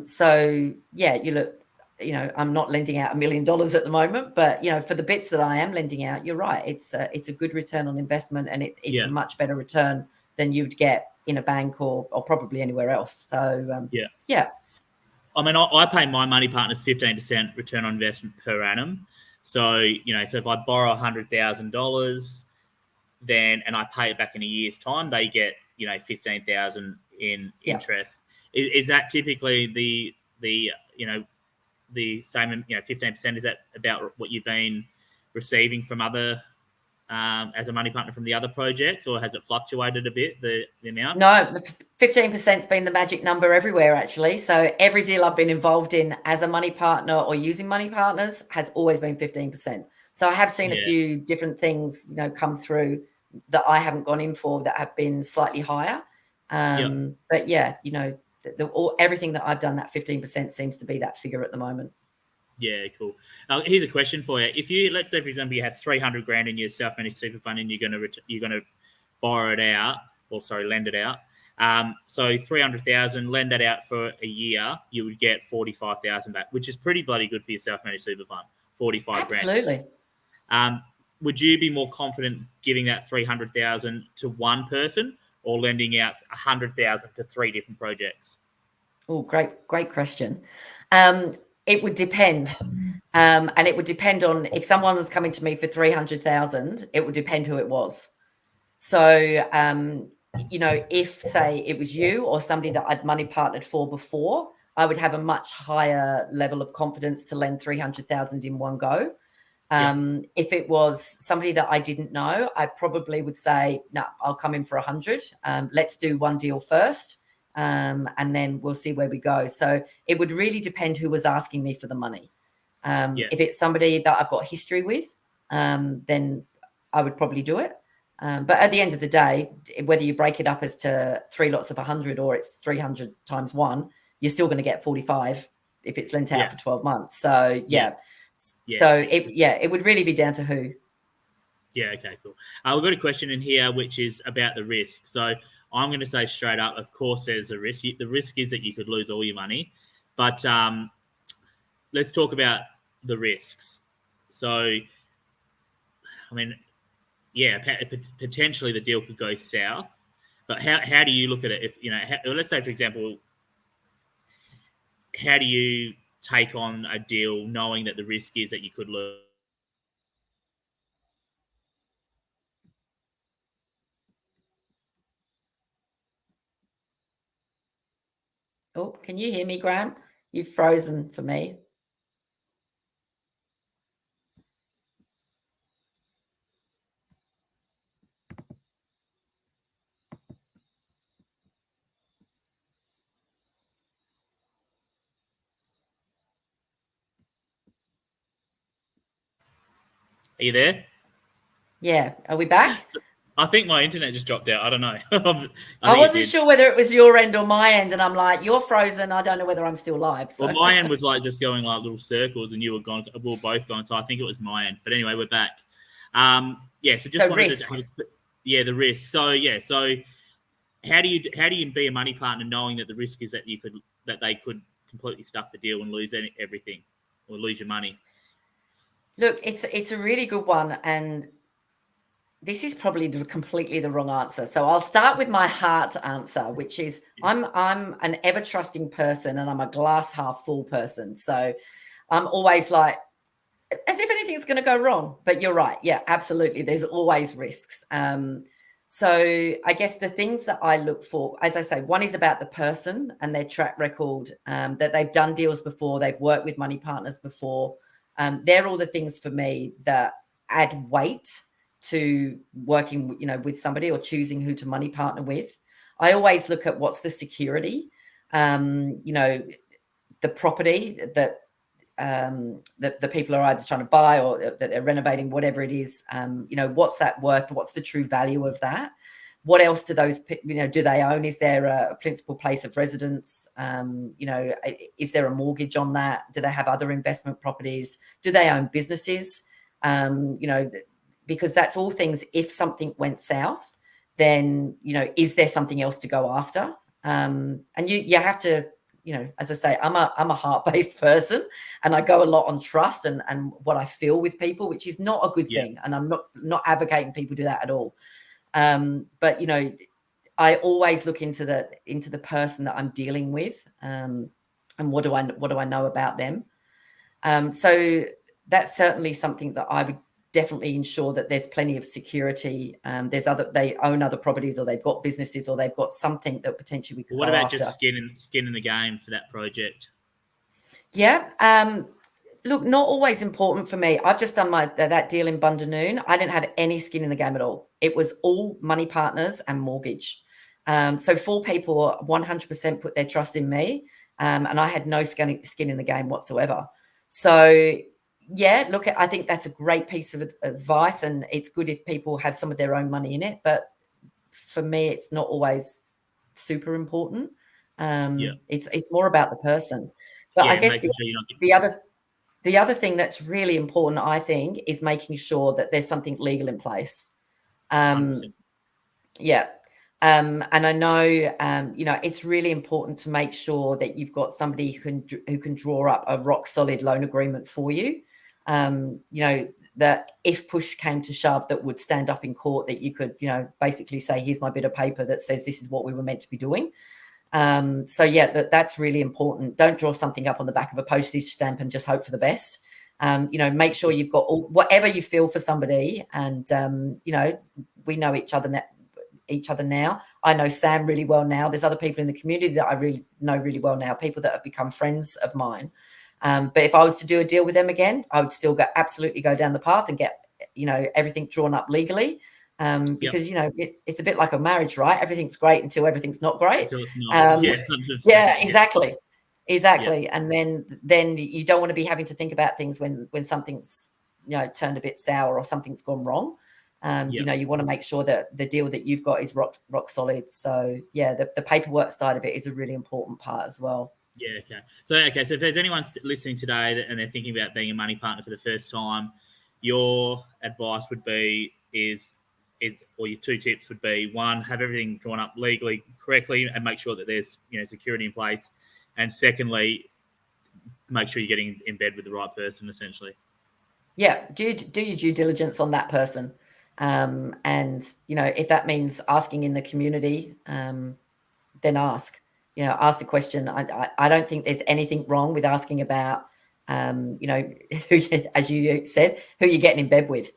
So yeah, I'm not lending out $1 million at the moment, but for the bits that I am lending out, you're right. It's a good return on investment, and it's a much better return than you'd get in a bank or probably anywhere else. So yeah. I mean, I pay my money partners 15% return on investment per annum. So so if I borrow $100,000, and I pay it back in a year's time, they get 15,000 in interest. Is that typically the same? 15%, is that about what you've been receiving from other as a money partner from the other projects, or has it fluctuated a bit, the amount? No, 15%'s been the magic number everywhere, actually. So every deal I've been involved in as a money partner or using money partners has always been 15%. So I have seen a few different things, come through that I haven't gone in for that have been slightly higher. But yeah, everything that I've done, that 15% seems to be that figure at the moment. Yeah, cool. Here's a question for you. If let's say, for example, you have 300 grand in your self-managed super fund and you're going to borrow it out, lend it out. So 300,000, lend that out for a year, you would get 45,000 back, which is pretty bloody good for your self-managed super fund. 45 grand. Absolutely. Would you be more confident giving that 300,000 to one person or lending out 100,000 to 3 different projects? Oh, great question. It would depend. And it would depend on if someone was coming to me for 300,000, it would depend who it was. So, if say it was you or somebody that I'd money partnered for before, I would have a much higher level of confidence to lend 300,000 in one go. If it was somebody that I didn't know, I probably would say, no, I'll come in for 100. Let's do one deal first. And then we'll see where we go. So it would really depend who was asking me for the money. If it's somebody that I've got history with, then I would probably do it. But at the end of the day, whether you break it up as to 3 lots of 100 or it's 300 times 1, you're still going to get 45 if it's lent out for 12 months. So it would really be down to who. Yeah, okay, cool. We've got a question in here which is about the risk. So I'm going to say straight up, of course there's a risk. The risk is that you could lose all your money. But let's talk about the risks. So, I mean, potentially the deal could go south. But how do you look at it? If let's say, for example, how do you take on a deal knowing that the risk is that you could lose? Oh, can you hear me, Graham? You've frozen for me. Are you there? Yeah. Are we back? I think my internet just dropped out. I don't know. I wasn't sure whether it was your end or my end, and I'm like, you're frozen. I don't know whether I'm still live. So. Well, my end was like just going like little circles, and you were gone. We were both gone, so I think it was my end. But anyway, we're back. So just wanted risk. The risk. So how do you be a money partner knowing that the risk is that they could completely stuff the deal and lose everything or lose your money? Look, it's a really good one, and this is probably completely the wrong answer. So I'll start with my heart answer, which is I'm an ever trusting person and I'm a glass half full person. So I'm always like, as if anything's going to go wrong. But you're right. Yeah, absolutely. There's always risks. So I guess the things that I look for, as I say, one is about the person and their track record, that they've done deals before, they've worked with money partners before. They're all the things for me that add weight to working, with somebody or choosing who to money partner with. I always look at what's the security, the property that the people are either trying to buy or that they're renovating, whatever it is. What's that worth? What's the true value of that? What else do those, do they own? Is there a principal place of residence? Is there a mortgage on that? Do they have other investment properties? Do they own businesses? Because that's all things. If something went south, then, is there something else to go after? And you have to, as I say, I'm a heart-based person and I go a lot on trust and what I feel with people, which is not a good thing. And I'm not advocating people do that at all. But I always look into the person that I'm dealing with, and what do I know about them. So that's certainly something that I would definitely ensure that there's plenty of security. They own other properties, or they've got businesses, or they've got something that potentially we could. What about just skin in the game for that project? Yeah. Look, not always important for me. I've just done that deal in Bundanoon. I didn't have any skin in the game at all. It was all money partners and mortgage. So 4 people 100% put their trust in me, and I had no skin in the game whatsoever. So yeah, look, I think that's a great piece of advice, and it's good if people have some of their own money in it. But for me, it's not always super important. It's more about the person. But I guess the other thing that's really important, I think, is making sure that there's something legal in place. Yeah. And I know, it's really important to make sure that you've got somebody who can draw up a rock solid loan agreement for you. That if push came to shove, that would stand up in court, that you could, basically say, here's my bit of paper that says this is what we were meant to be doing. So yeah, that's really important. Don't draw something up on the back of a postage stamp and just hope for the best. Make sure you've got whatever you feel for somebody. And, we know each other now. I know Sam really well now. There's other people in the community that I really know really well now, people that have become friends of mine. But if I was to do a deal with them again, I would still absolutely go down the path and get, everything drawn up legally. Because it's a bit like a marriage, right? Everything's great until everything's not great. Until it's not. Yeah, exactly. And then you don't want to be having to think about things when something's turned a bit sour or something's gone wrong. You want to make sure that the deal that you've got is rock solid. So yeah, the paperwork side of it is a really important part as well. Yeah. Okay. So if there's anyone listening today and they're thinking about being a money partner for the first time, your advice would be or your 2 tips would be: 1, have everything drawn up legally correctly and make sure that there's security in place, and secondly, make sure you're getting in bed with the right person, essentially. Yeah, do your due diligence on that person, and if that means asking in the community, then ask the question. I don't think there's anything wrong with asking about who, as you said, who you're getting in bed with.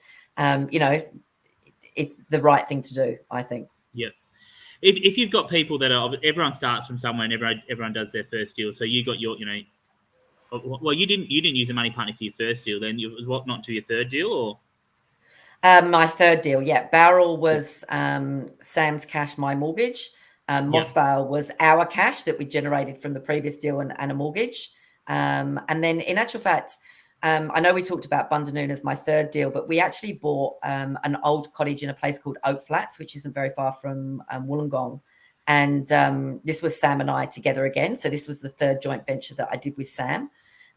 It's the right thing to do, I think. Yeah. If you've got people that are, everyone starts from somewhere and everyone does their first deal. So you got your, well, you didn't use a money partner for your first deal. Then you was not to your third deal, or? My third deal, yeah. Barrel was Sam's cash, my mortgage. Mossvale was our cash that we generated from the previous deal and a mortgage. And then in actual fact, I know we talked about Bundanoon as my third deal, but we actually bought an old cottage in a place called Oak Flats, which isn't very far from Wollongong. And this was Sam and I together again. So this was the third joint venture that I did with Sam.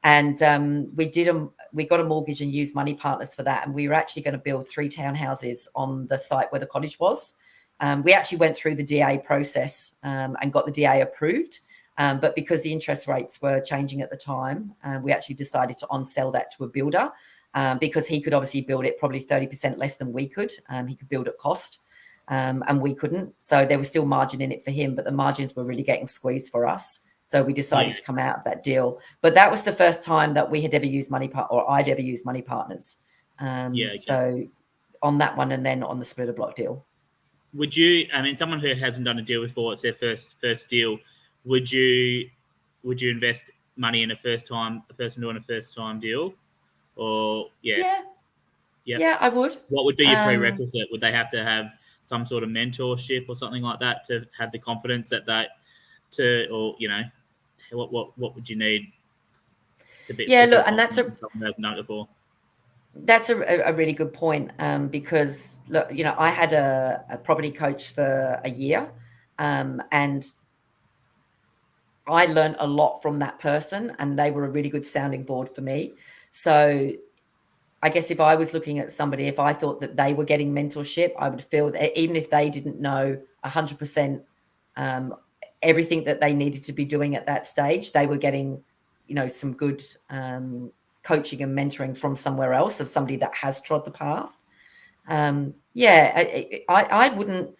And we got a mortgage and used money partners for that. And we were actually going to build 3 townhouses on the site where the cottage was. We actually went through the DA process and got the DA approved. But because the interest rates were changing at the time, we actually decided to on-sell that to a builder. because he could obviously build it probably 30% less than we could. He could build at cost, and we couldn't. So there was still margin in it for him, but the margins were really getting squeezed for us. So we decided to come out of that deal. But that was the first time that we had ever used or I'd ever used money partners. So on that one, and then on the splitter block deal. Would you? I mean, someone who hasn't done a deal before, it's their first deal. Would you invest money in a person doing a first time deal, or Yeah, I would. What would be your prerequisite? Would they have to have some sort of mentorship or something like that to have the confidence that or what would you need to be? Yeah, look, and that's someone who hasn't done it before. That's a really good point, because look, I had a property coach for a year, and I learned a lot from that person, and they were a really good sounding board for me. So I guess if I was looking at somebody, if I thought that they were getting mentorship, I would feel that even if they didn't know 100% everything that they needed to be doing at that stage, they were getting, some good coaching and mentoring from somewhere else, of somebody that has trod the path. I wouldn't,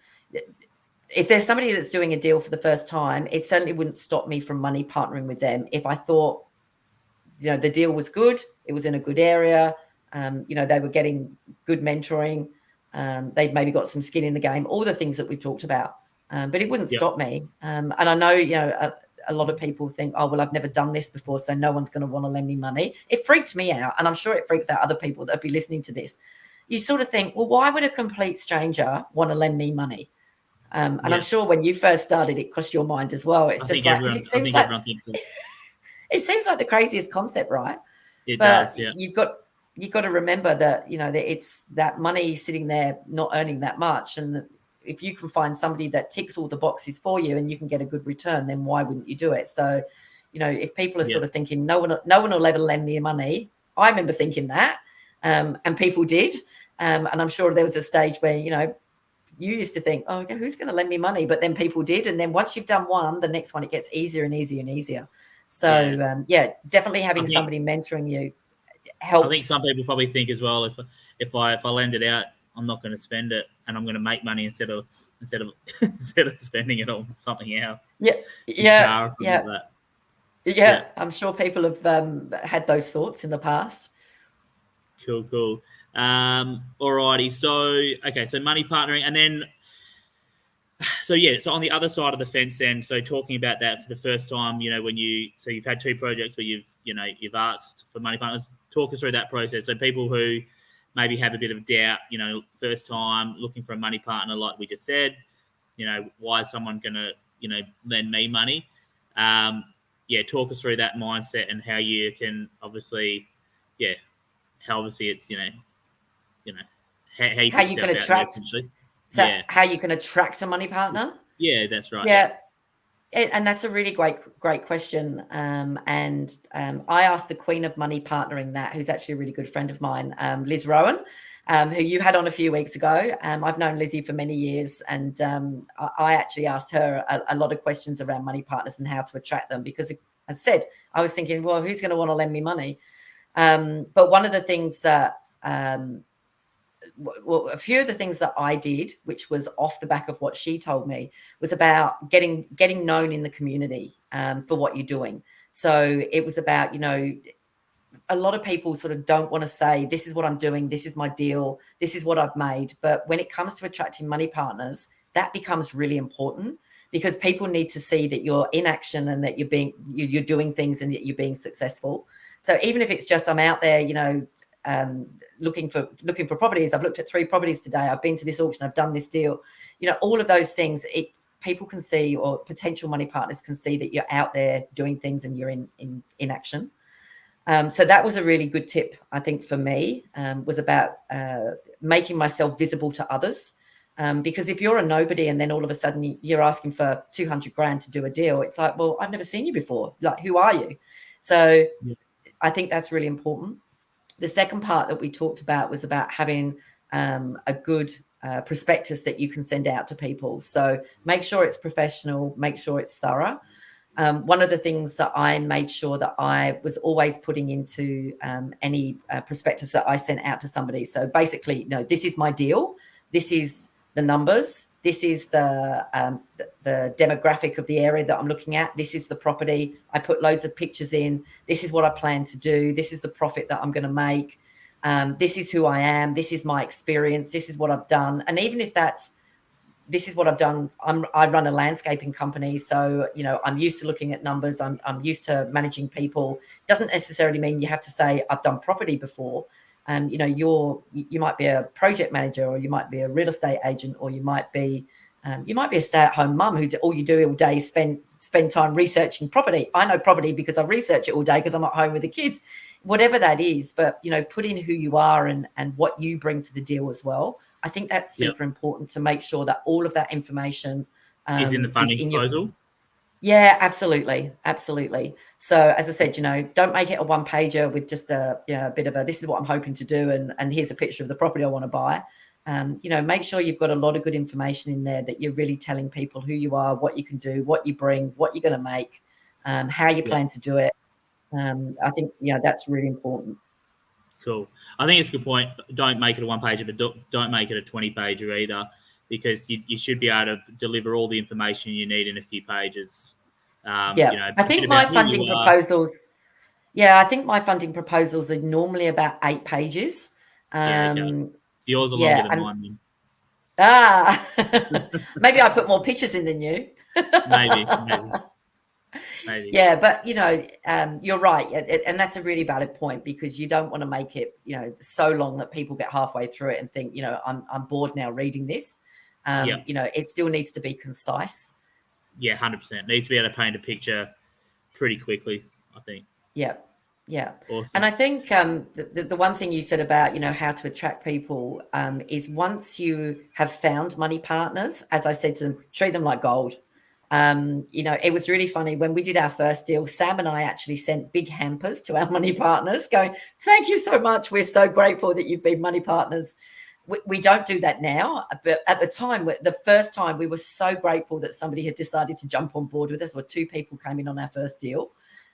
if there's somebody that's doing a deal for the first time, it certainly wouldn't stop me from money partnering with them. If I thought, the deal was good, it was in a good area, they were getting good mentoring, they've maybe got some skin in the game, all the things that we've talked about, but it wouldn't stop me. And I know, a lot of people think, oh, well, I've never done this before, so no one's going to want to lend me money. It freaked me out, and I'm sure it freaks out other people that will be listening to this. You sort of think, well, why would a complete stranger want to lend me money? And I'm sure when you first started, it crossed your mind as well. It's just like, it seems like it seems like the craziest concept, right? It does, yeah. You've got to remember that, that it's that money sitting there not earning that much, and if you can find somebody that ticks all the boxes for you and you can get a good return, then why wouldn't you do it? So, if people are sort of thinking no one will ever lend me money, I remember thinking that, and people did, and I'm sure there was a stage where you used to think, oh, okay, who's going to lend me money? But then people did, and then once you've done one, the next one it gets easier and easier and easier. So definitely having somebody mentoring you helps. I think some people probably think as well, if I lend it out, I'm not going to spend it, and I'm going to make money instead of spending it on something else. Yeah. I'm sure people have had those thoughts in the past. Cool. Alrighty. So money partnering, and then so on the other side of the fence then, so talking about that for the first time, when you've had two projects where you've asked for money partners. Talk us through that process. So people who maybe have a bit of doubt, first time looking for a money partner, like we just said, why is someone going to, lend me money? Talk us through that mindset and how you can obviously, how obviously it's, how you can attract. How you can attract a money partner? Yeah, that's right. Yeah. And that's a really great question. And I asked the queen of money partnering that, who's actually a really good friend of mine, Liz Rowan, who you had on a few weeks ago. I've known Lizzie for many years, and I actually asked her a lot of questions around money partners and how to attract them, because, as I said, I was thinking, well, who's going to want to lend me money? But one of the things that a few of the things that I did, which was off the back of what she told me, was about getting known in the community for what you're doing. So it was about, a lot of people sort of don't want to say, this is what I'm doing, this is my deal, this is what I've made. But when it comes to attracting money partners, that becomes really important, because people need to see that you're in action and that you're doing things and that you're being successful. So even if it's just I'm out there, looking for properties. I've looked at 3 properties today. I've been to this auction. I've done this deal. All of those things. People can see, or potential money partners can see, that you're out there doing things and you're in action. So that was a really good tip, I think, for me. Was about making myself visible to others. Because if you're a nobody and then all of a sudden you're asking for 200 grand to do a deal, it's like, well, I've never seen you before. Like, who are you? So I think that's really important. The second part that we talked about was about having a good prospectus that you can send out to people. So make sure it's professional, make sure it's thorough. one of the things that I made sure that I was always putting into any prospectus that I sent out to somebody. So basically, this is my deal. This is the numbers. This is the demographic of the area that I'm looking at. This is the property. I put loads of pictures in. This is what I plan to do. This is the profit that I'm going to make. This is who I am. This is my experience. This is what I've done. And even if this is what I've done. I run a landscaping company, so I'm used to looking at numbers. I'm used to managing people. Doesn't necessarily mean you have to say I've done property before. You might be a project manager, or you might be a real estate agent, or you might be a stay-at-home mum who all you do all day is spend time researching property. I know property because I research it all day because I'm at home with the kids. Whatever that is, but put in who you are and what you bring to the deal as well. I think that's super important to make sure that all of that information is in the funding proposal. Yeah, absolutely. So as I said, don't make it a one pager with just a bit of a, this is what I'm hoping to do, and here's a picture of the property I want to buy. Make sure you've got a lot of good information in there, that you're really telling people who you are, what you can do, what you bring, what you're going to make, how you plan to do it. I think that's really important. Cool. I think it's a good point. Don't make it a one pager, but don't make it a 20 pager either, because you should be able to deliver all the information you need in a few pages. I think my funding proposals. Yeah, I think my funding proposals are normally about 8 pages. Okay. Yours are longer than mine. Maybe I put more pictures in than you. Maybe. Yeah, but you're right, and that's a really valid point, because you don't want to make it so long that people get halfway through it and think I'm bored now reading this. It still needs to be concise. Yeah, 100%. Needs to be able to paint a picture pretty quickly, I think. Yeah. Awesome. And I think the one thing you said about how to attract people is, once you have found money partners, as I said to them, treat them like gold. It was really funny when we did our first deal. Sam and I actually sent big hampers to our money partners going, thank you so much. We're so grateful that you've been money partners. We don't do that now, but at the time, the first time, we were so grateful that somebody had decided to jump on board with us, or 2 people came in on our first deal,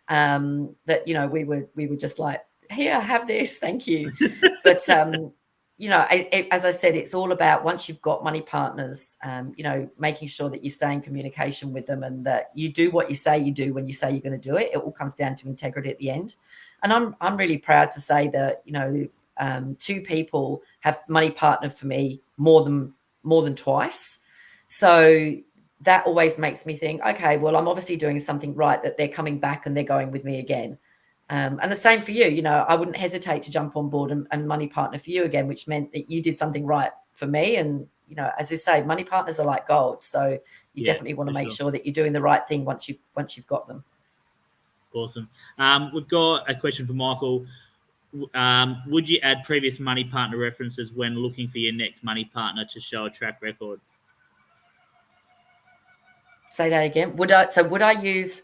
that we were just like, here, have this, thank you. But as I said, it's all about, once you've got money partners, making sure that you stay in communication with them, and that you do what you say you do when you say you're going to do it. It all comes down to integrity at the end. And I'm really proud to say that 2 people have money partnered for me more than twice. So that always makes me think, okay, well, I'm obviously doing something right, that they're coming back and they're going with me again. And the same for you. I wouldn't hesitate to jump on board and money partner for you again, which meant that you did something right for me. And as I say, money partners are like gold, so you definitely want to make sure that you're doing the right thing once you've got them. Awesome. We've got a question from Michael. Would you add previous money partner references when looking for your next money partner to show a track record? Say that again. Would I use?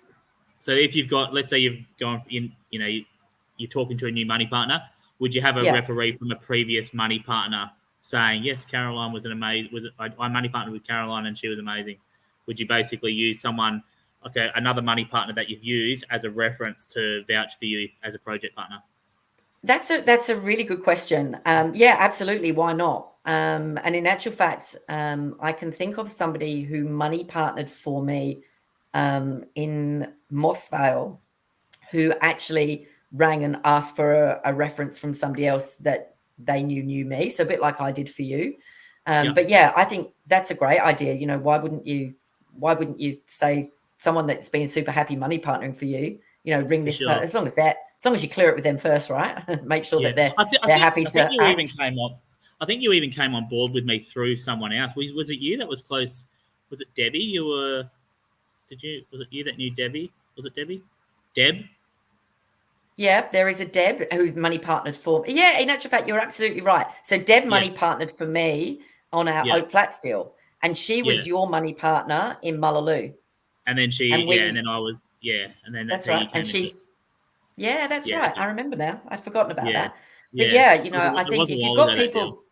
So if you've got, let's say you've gone in, you're talking to a new money partner, would you have a referee from a previous money partner saying, yes, Caroline was I money partnered with Caroline and she was amazing? Would you basically use someone, another money partner that you've used as a reference to vouch for you as a project partner? That's a really good question. Yeah, absolutely. Why not? And in actual fact, I can think of somebody who money partnered for me in Mossvale, who actually rang and asked for a reference from somebody else that they knew me. So a bit like I did for you. But yeah, I think that's a great idea. Why wouldn't you say someone that's been super happy money partnering for you, ring this person, as long as you clear it with them first, right? Make sure that they're happy to act. I think you even came on board with me through someone else. Was it you that was close? Was it Debbie? Was it you that knew Debbie? Was it Debbie? Deb? Yeah, there is a Deb who's money partnered for me. Yeah, in actual fact, you're absolutely right. So Deb money partnered for me on our Oak Flats deal, and she was your money partner in Mullaloo. And then and then I was, and then that's right. And she's, that's right. I remember now. I'd forgotten about that. But I think if you've got people,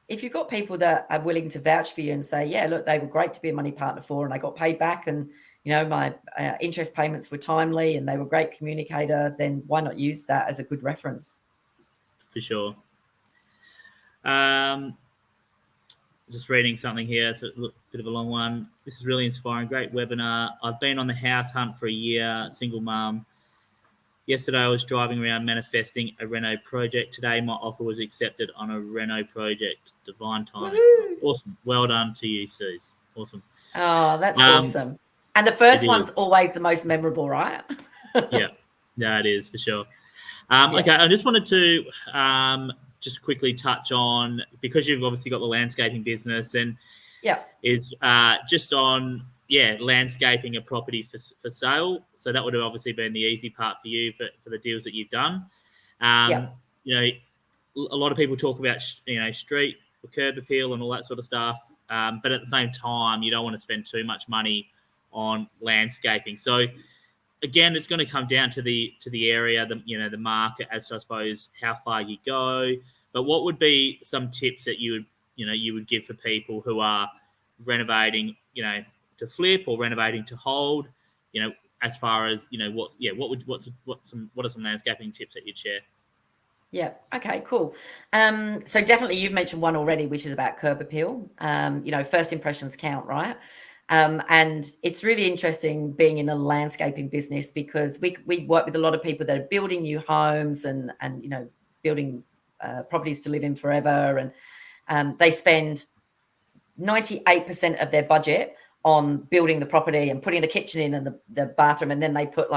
if you've got people that are willing to vouch for you and say, yeah, look, they were great to be a money partner for, and I got paid back, and my interest payments were timely, and they were a great communicator, then why not use that as a good reference? For sure. Just reading something here. It's a bit of a long one. This is really inspiring. Great webinar. I've been on the house hunt for a year, single mum. Yesterday, I was driving around manifesting a reno project. Today, my offer was accepted on a reno project. Divine timing. Woo-hoo. Awesome. Well done to you, Suze. Awesome. Oh, that's awesome. And the first one's always the most memorable, right? Yeah, it is for sure. Okay, I just wanted to just quickly touch on, because you've obviously got the landscaping business, and is just on landscaping a property for sale. So that would have obviously been the easy part for you for the deals that you've done. A lot of people talk about street or curb appeal and all that sort of stuff, but at the same time, you don't want to spend too much money on landscaping. So again, it's going to come down to the area, the market, as to, I suppose, how far you go. But what would be some tips that you would give for people who are renovating, to flip or renovating to hold, as far as what are some landscaping tips that you'd share? Yeah. Okay, cool. So definitely you've mentioned one already, which is about curb appeal. First impressions count, right? And it's really interesting being in a landscaping business, because we work with a lot of people that are building new homes and building properties to live in forever. And they spend 98% of their budget on building the property and putting the kitchen in and the bathroom. And then they put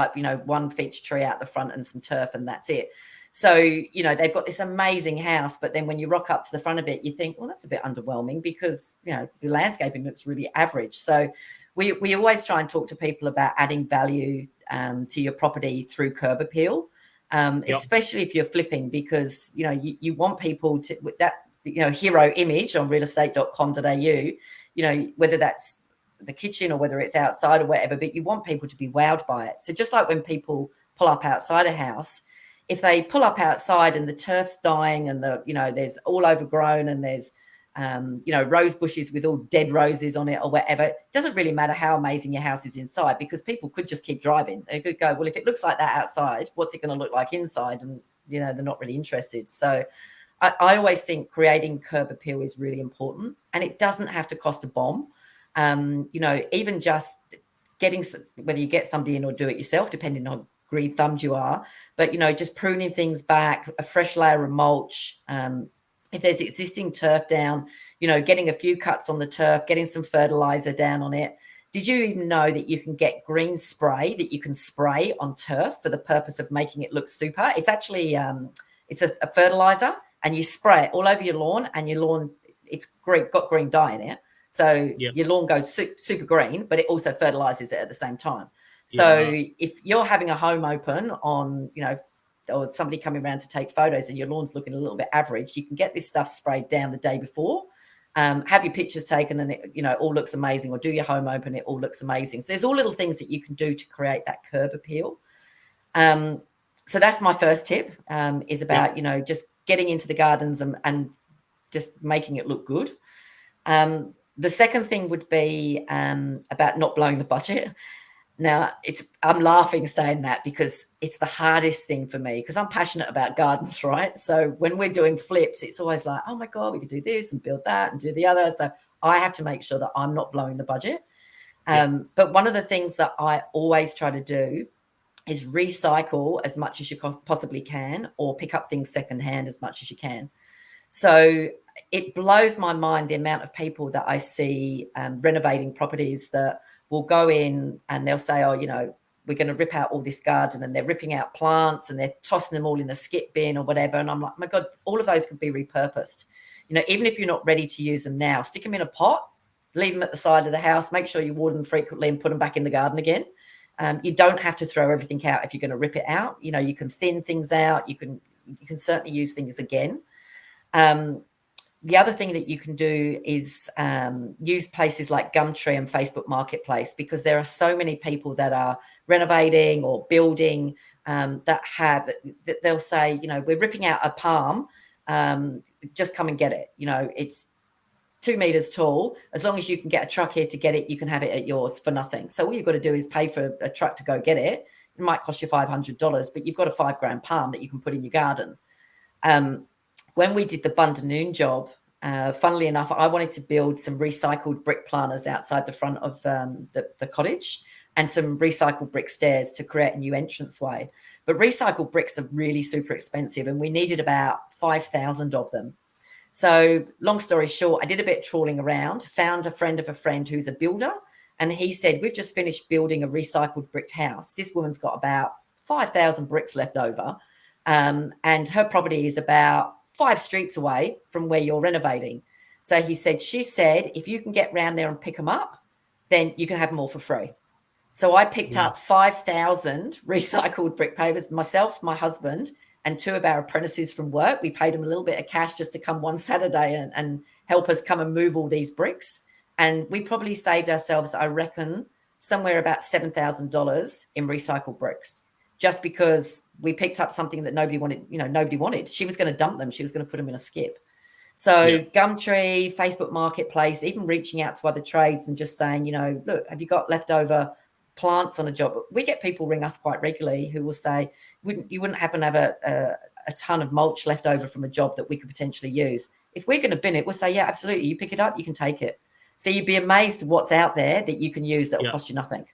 one feature tree out the front and some turf, and that's it. So, they've got this amazing house, but then when you rock up to the front of it, you think, well, that's a bit underwhelming, because, the landscaping looks really average. So we always try and talk to people about adding value to your property through curb appeal, especially if you're flipping, because, you want people to, with that, hero image on realestate.com.au, whether that's the kitchen or whether it's outside or whatever, but you want people to be wowed by it. So just like when people pull up outside a house, if they pull up outside and the turf's dying and there's all overgrown and there's rose bushes with all dead roses on it or whatever, it doesn't really matter how amazing your house is inside, because people could just keep driving. They could go, well, if it looks like that outside, what's it going to look like inside? And they're not really interested. So I always think creating curb appeal is really important, and it doesn't have to cost a bomb. Even just getting, whether you get somebody in or do it yourself, depending on green thumbed you are, but just pruning things back, a fresh layer of mulch. If there's existing turf down, getting a few cuts on the turf, getting some fertilizer down on it. Did you even know that you can get green spray that you can spray on turf for the purpose of making it look super? It's actually it's a fertilizer, and you spray it all over your lawn, and your lawn, it's got green dye in it, so your lawn goes super green, but it also fertilizes it at the same time. So if you're having a home open on, or somebody coming around to take photos and your lawn's looking a little bit average, you can get this stuff sprayed down the day before, have your pictures taken, and it, all looks amazing, or do your home open, it all looks amazing. So there's all little things that you can do to create that curb appeal. So that's my first tip, is about, just getting into the gardens and just making it look good. The second thing would be about not blowing the budget. Now, I'm laughing saying that, because it's the hardest thing for me, because I'm passionate about gardens, right? So when we're doing flips, it's always like, oh my God, we could do this and build that and do the other. So I have to make sure that I'm not blowing the budget. But one of the things that I always try to do is recycle as much as you possibly can, or pick up things secondhand as much as you can. So it blows my mind the amount of people that I see renovating properties that will go in and they'll say, oh, we're going to rip out all this garden, and they're ripping out plants and they're tossing them all in the skip bin or whatever. And I'm like, my God, all of those can be repurposed. Even if you're not ready to use them now, stick them in a pot, leave them at the side of the house, make sure you water them frequently and put them back in the garden again. You don't have to throw everything out if you're going to rip it out. You can thin things out. You can certainly use things again. The other thing that you can do is use places like Gumtree and Facebook Marketplace, because there are so many people that are renovating or building that they'll say, we're ripping out a palm, just come and get it. You know, it's 2 meters tall. As long as you can get a truck here to get it, you can have it at yours for nothing. So all you've got to do is pay for a truck to go get it. It might cost you $500, but you've got a 5 grand palm that you can put in your garden. When we did the Bundanoon job, funnily enough, I wanted to build some recycled brick planters outside the front of the cottage, and some recycled brick stairs to create a new entranceway. But recycled bricks are really super expensive, and we needed about 5,000 of them. So long story short, I did a bit of trawling around, found a friend of a friend who's a builder, and he said, we've just finished building a recycled bricked house. This woman's got about 5,000 bricks left over, and her property is about 5 streets away from where you're renovating. So he said, she said, if you can get round there and pick them up, then you can have them all for free. So I picked up 5,000 recycled brick pavers, myself, my husband, and 2 of our apprentices from work. We paid them a little bit of cash just to come one Saturday and help us come and move all these bricks. And we probably saved ourselves, I reckon, somewhere about $7,000 in recycled bricks, just because we picked up something that nobody wanted. You know, nobody wanted. She was going to dump them. She was going to put them in a skip. So Gumtree, Facebook Marketplace, even reaching out to other trades and just saying, you know, look, have you got leftover plants on a job? We get people ring us quite regularly who will say, you wouldn't happen to have a ton of mulch left over from a job that we could potentially use? If we're going to bin it, we'll say, yeah, absolutely. You pick it up, you can take it. So you'd be amazed what's out there that you can use that will cost you nothing.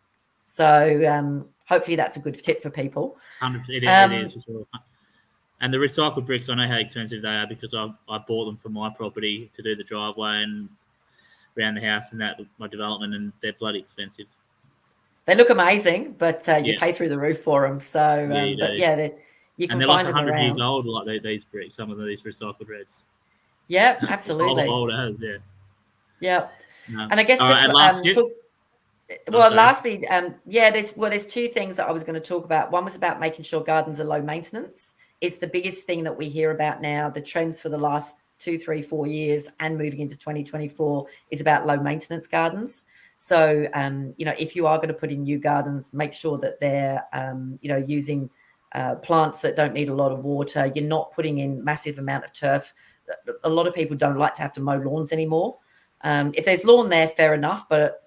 So hopefully that's a good tip for people. 100%, it is for sure. And the recycled bricks, I know how expensive they are because I bought them for my property to do the driveway and around the house and that, my development, and they're bloody expensive. They look amazing, but you pay through the roof for them. So, you can find them around. And they're like 100 years old, like these bricks, some of these recycled reds. Yeah, absolutely. old as, Yeah. No. And I guess lastly, there's 2 things that I was going to talk about. One was about making sure gardens are low maintenance. It's the biggest thing that we hear about now. The trends for the last 2, 3, 4 years and moving into 2024 is about low maintenance gardens. So, if you are going to put in new gardens, make sure that they're, using plants that don't need a lot of water. You're not putting in massive amount of turf. A lot of people don't like to have to mow lawns anymore. If there's lawn there, fair enough. But,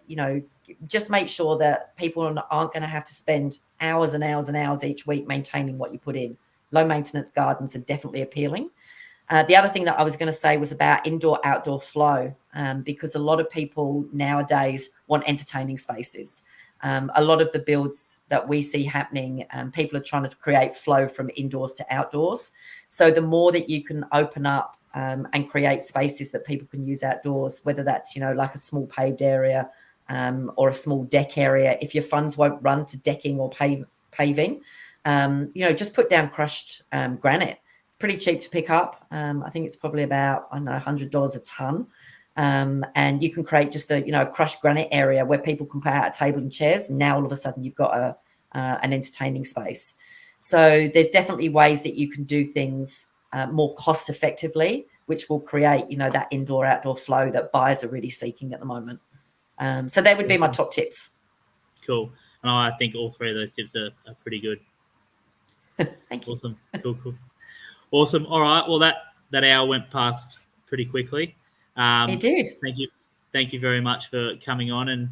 just make sure that people aren't going to have to spend hours and hours and hours each week maintaining what you put in. Low maintenance gardens are definitely appealing. The other thing that I was going to say was about indoor-outdoor flow, because a lot of people nowadays want entertaining spaces. A lot of the builds that we see happening, people are trying to create flow from indoors to outdoors. So the more that you can open up and create spaces that people can use outdoors, whether that's, like a small paved area or a small deck area, if your funds won't run to decking or paving, just put down crushed granite. Pretty cheap to pick up. I think it's probably about, $100 a ton. And you can create just a crushed granite area where people can put out a table and chairs. And now all of a sudden you've got an entertaining space. So there's definitely ways that you can do things more cost effectively, which will create, that indoor outdoor flow that buyers are really seeking at the moment. So that would be my top tips. Cool. And I think all 3 of those tips are pretty good. Thank you. Awesome. Cool. Awesome. All right. Well, that hour went past pretty quickly. It did. Thank you very much for coming on and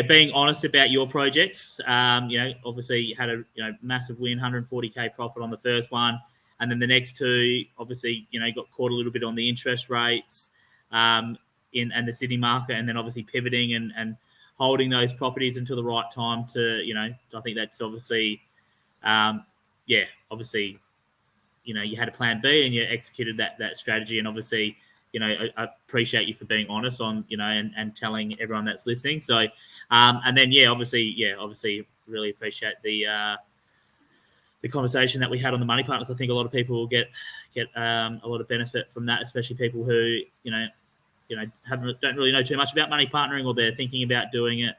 being honest about your projects. Obviously you had a massive win, 140K profit on the first one, and then the next 2, obviously got caught a little bit on the interest rates and the Sydney market, and then obviously pivoting and holding those properties until the right time to I think that's obviously obviously. You had a plan B and you executed that strategy. And obviously, I appreciate you for being honest on, and telling everyone that's listening. So, and then, obviously really appreciate the conversation that we had on the Money Partners. I think a lot of people will get a lot of benefit from that, especially people who, don't really know too much about money partnering, or they're thinking about doing it.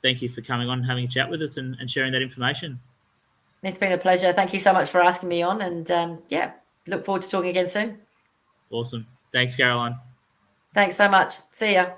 Thank you for coming on and having a chat with us and sharing that information. It's been a pleasure. Thank you so much for asking me on, and look forward to talking again soon. Awesome. Thanks, Caroline. Thanks so much. See ya.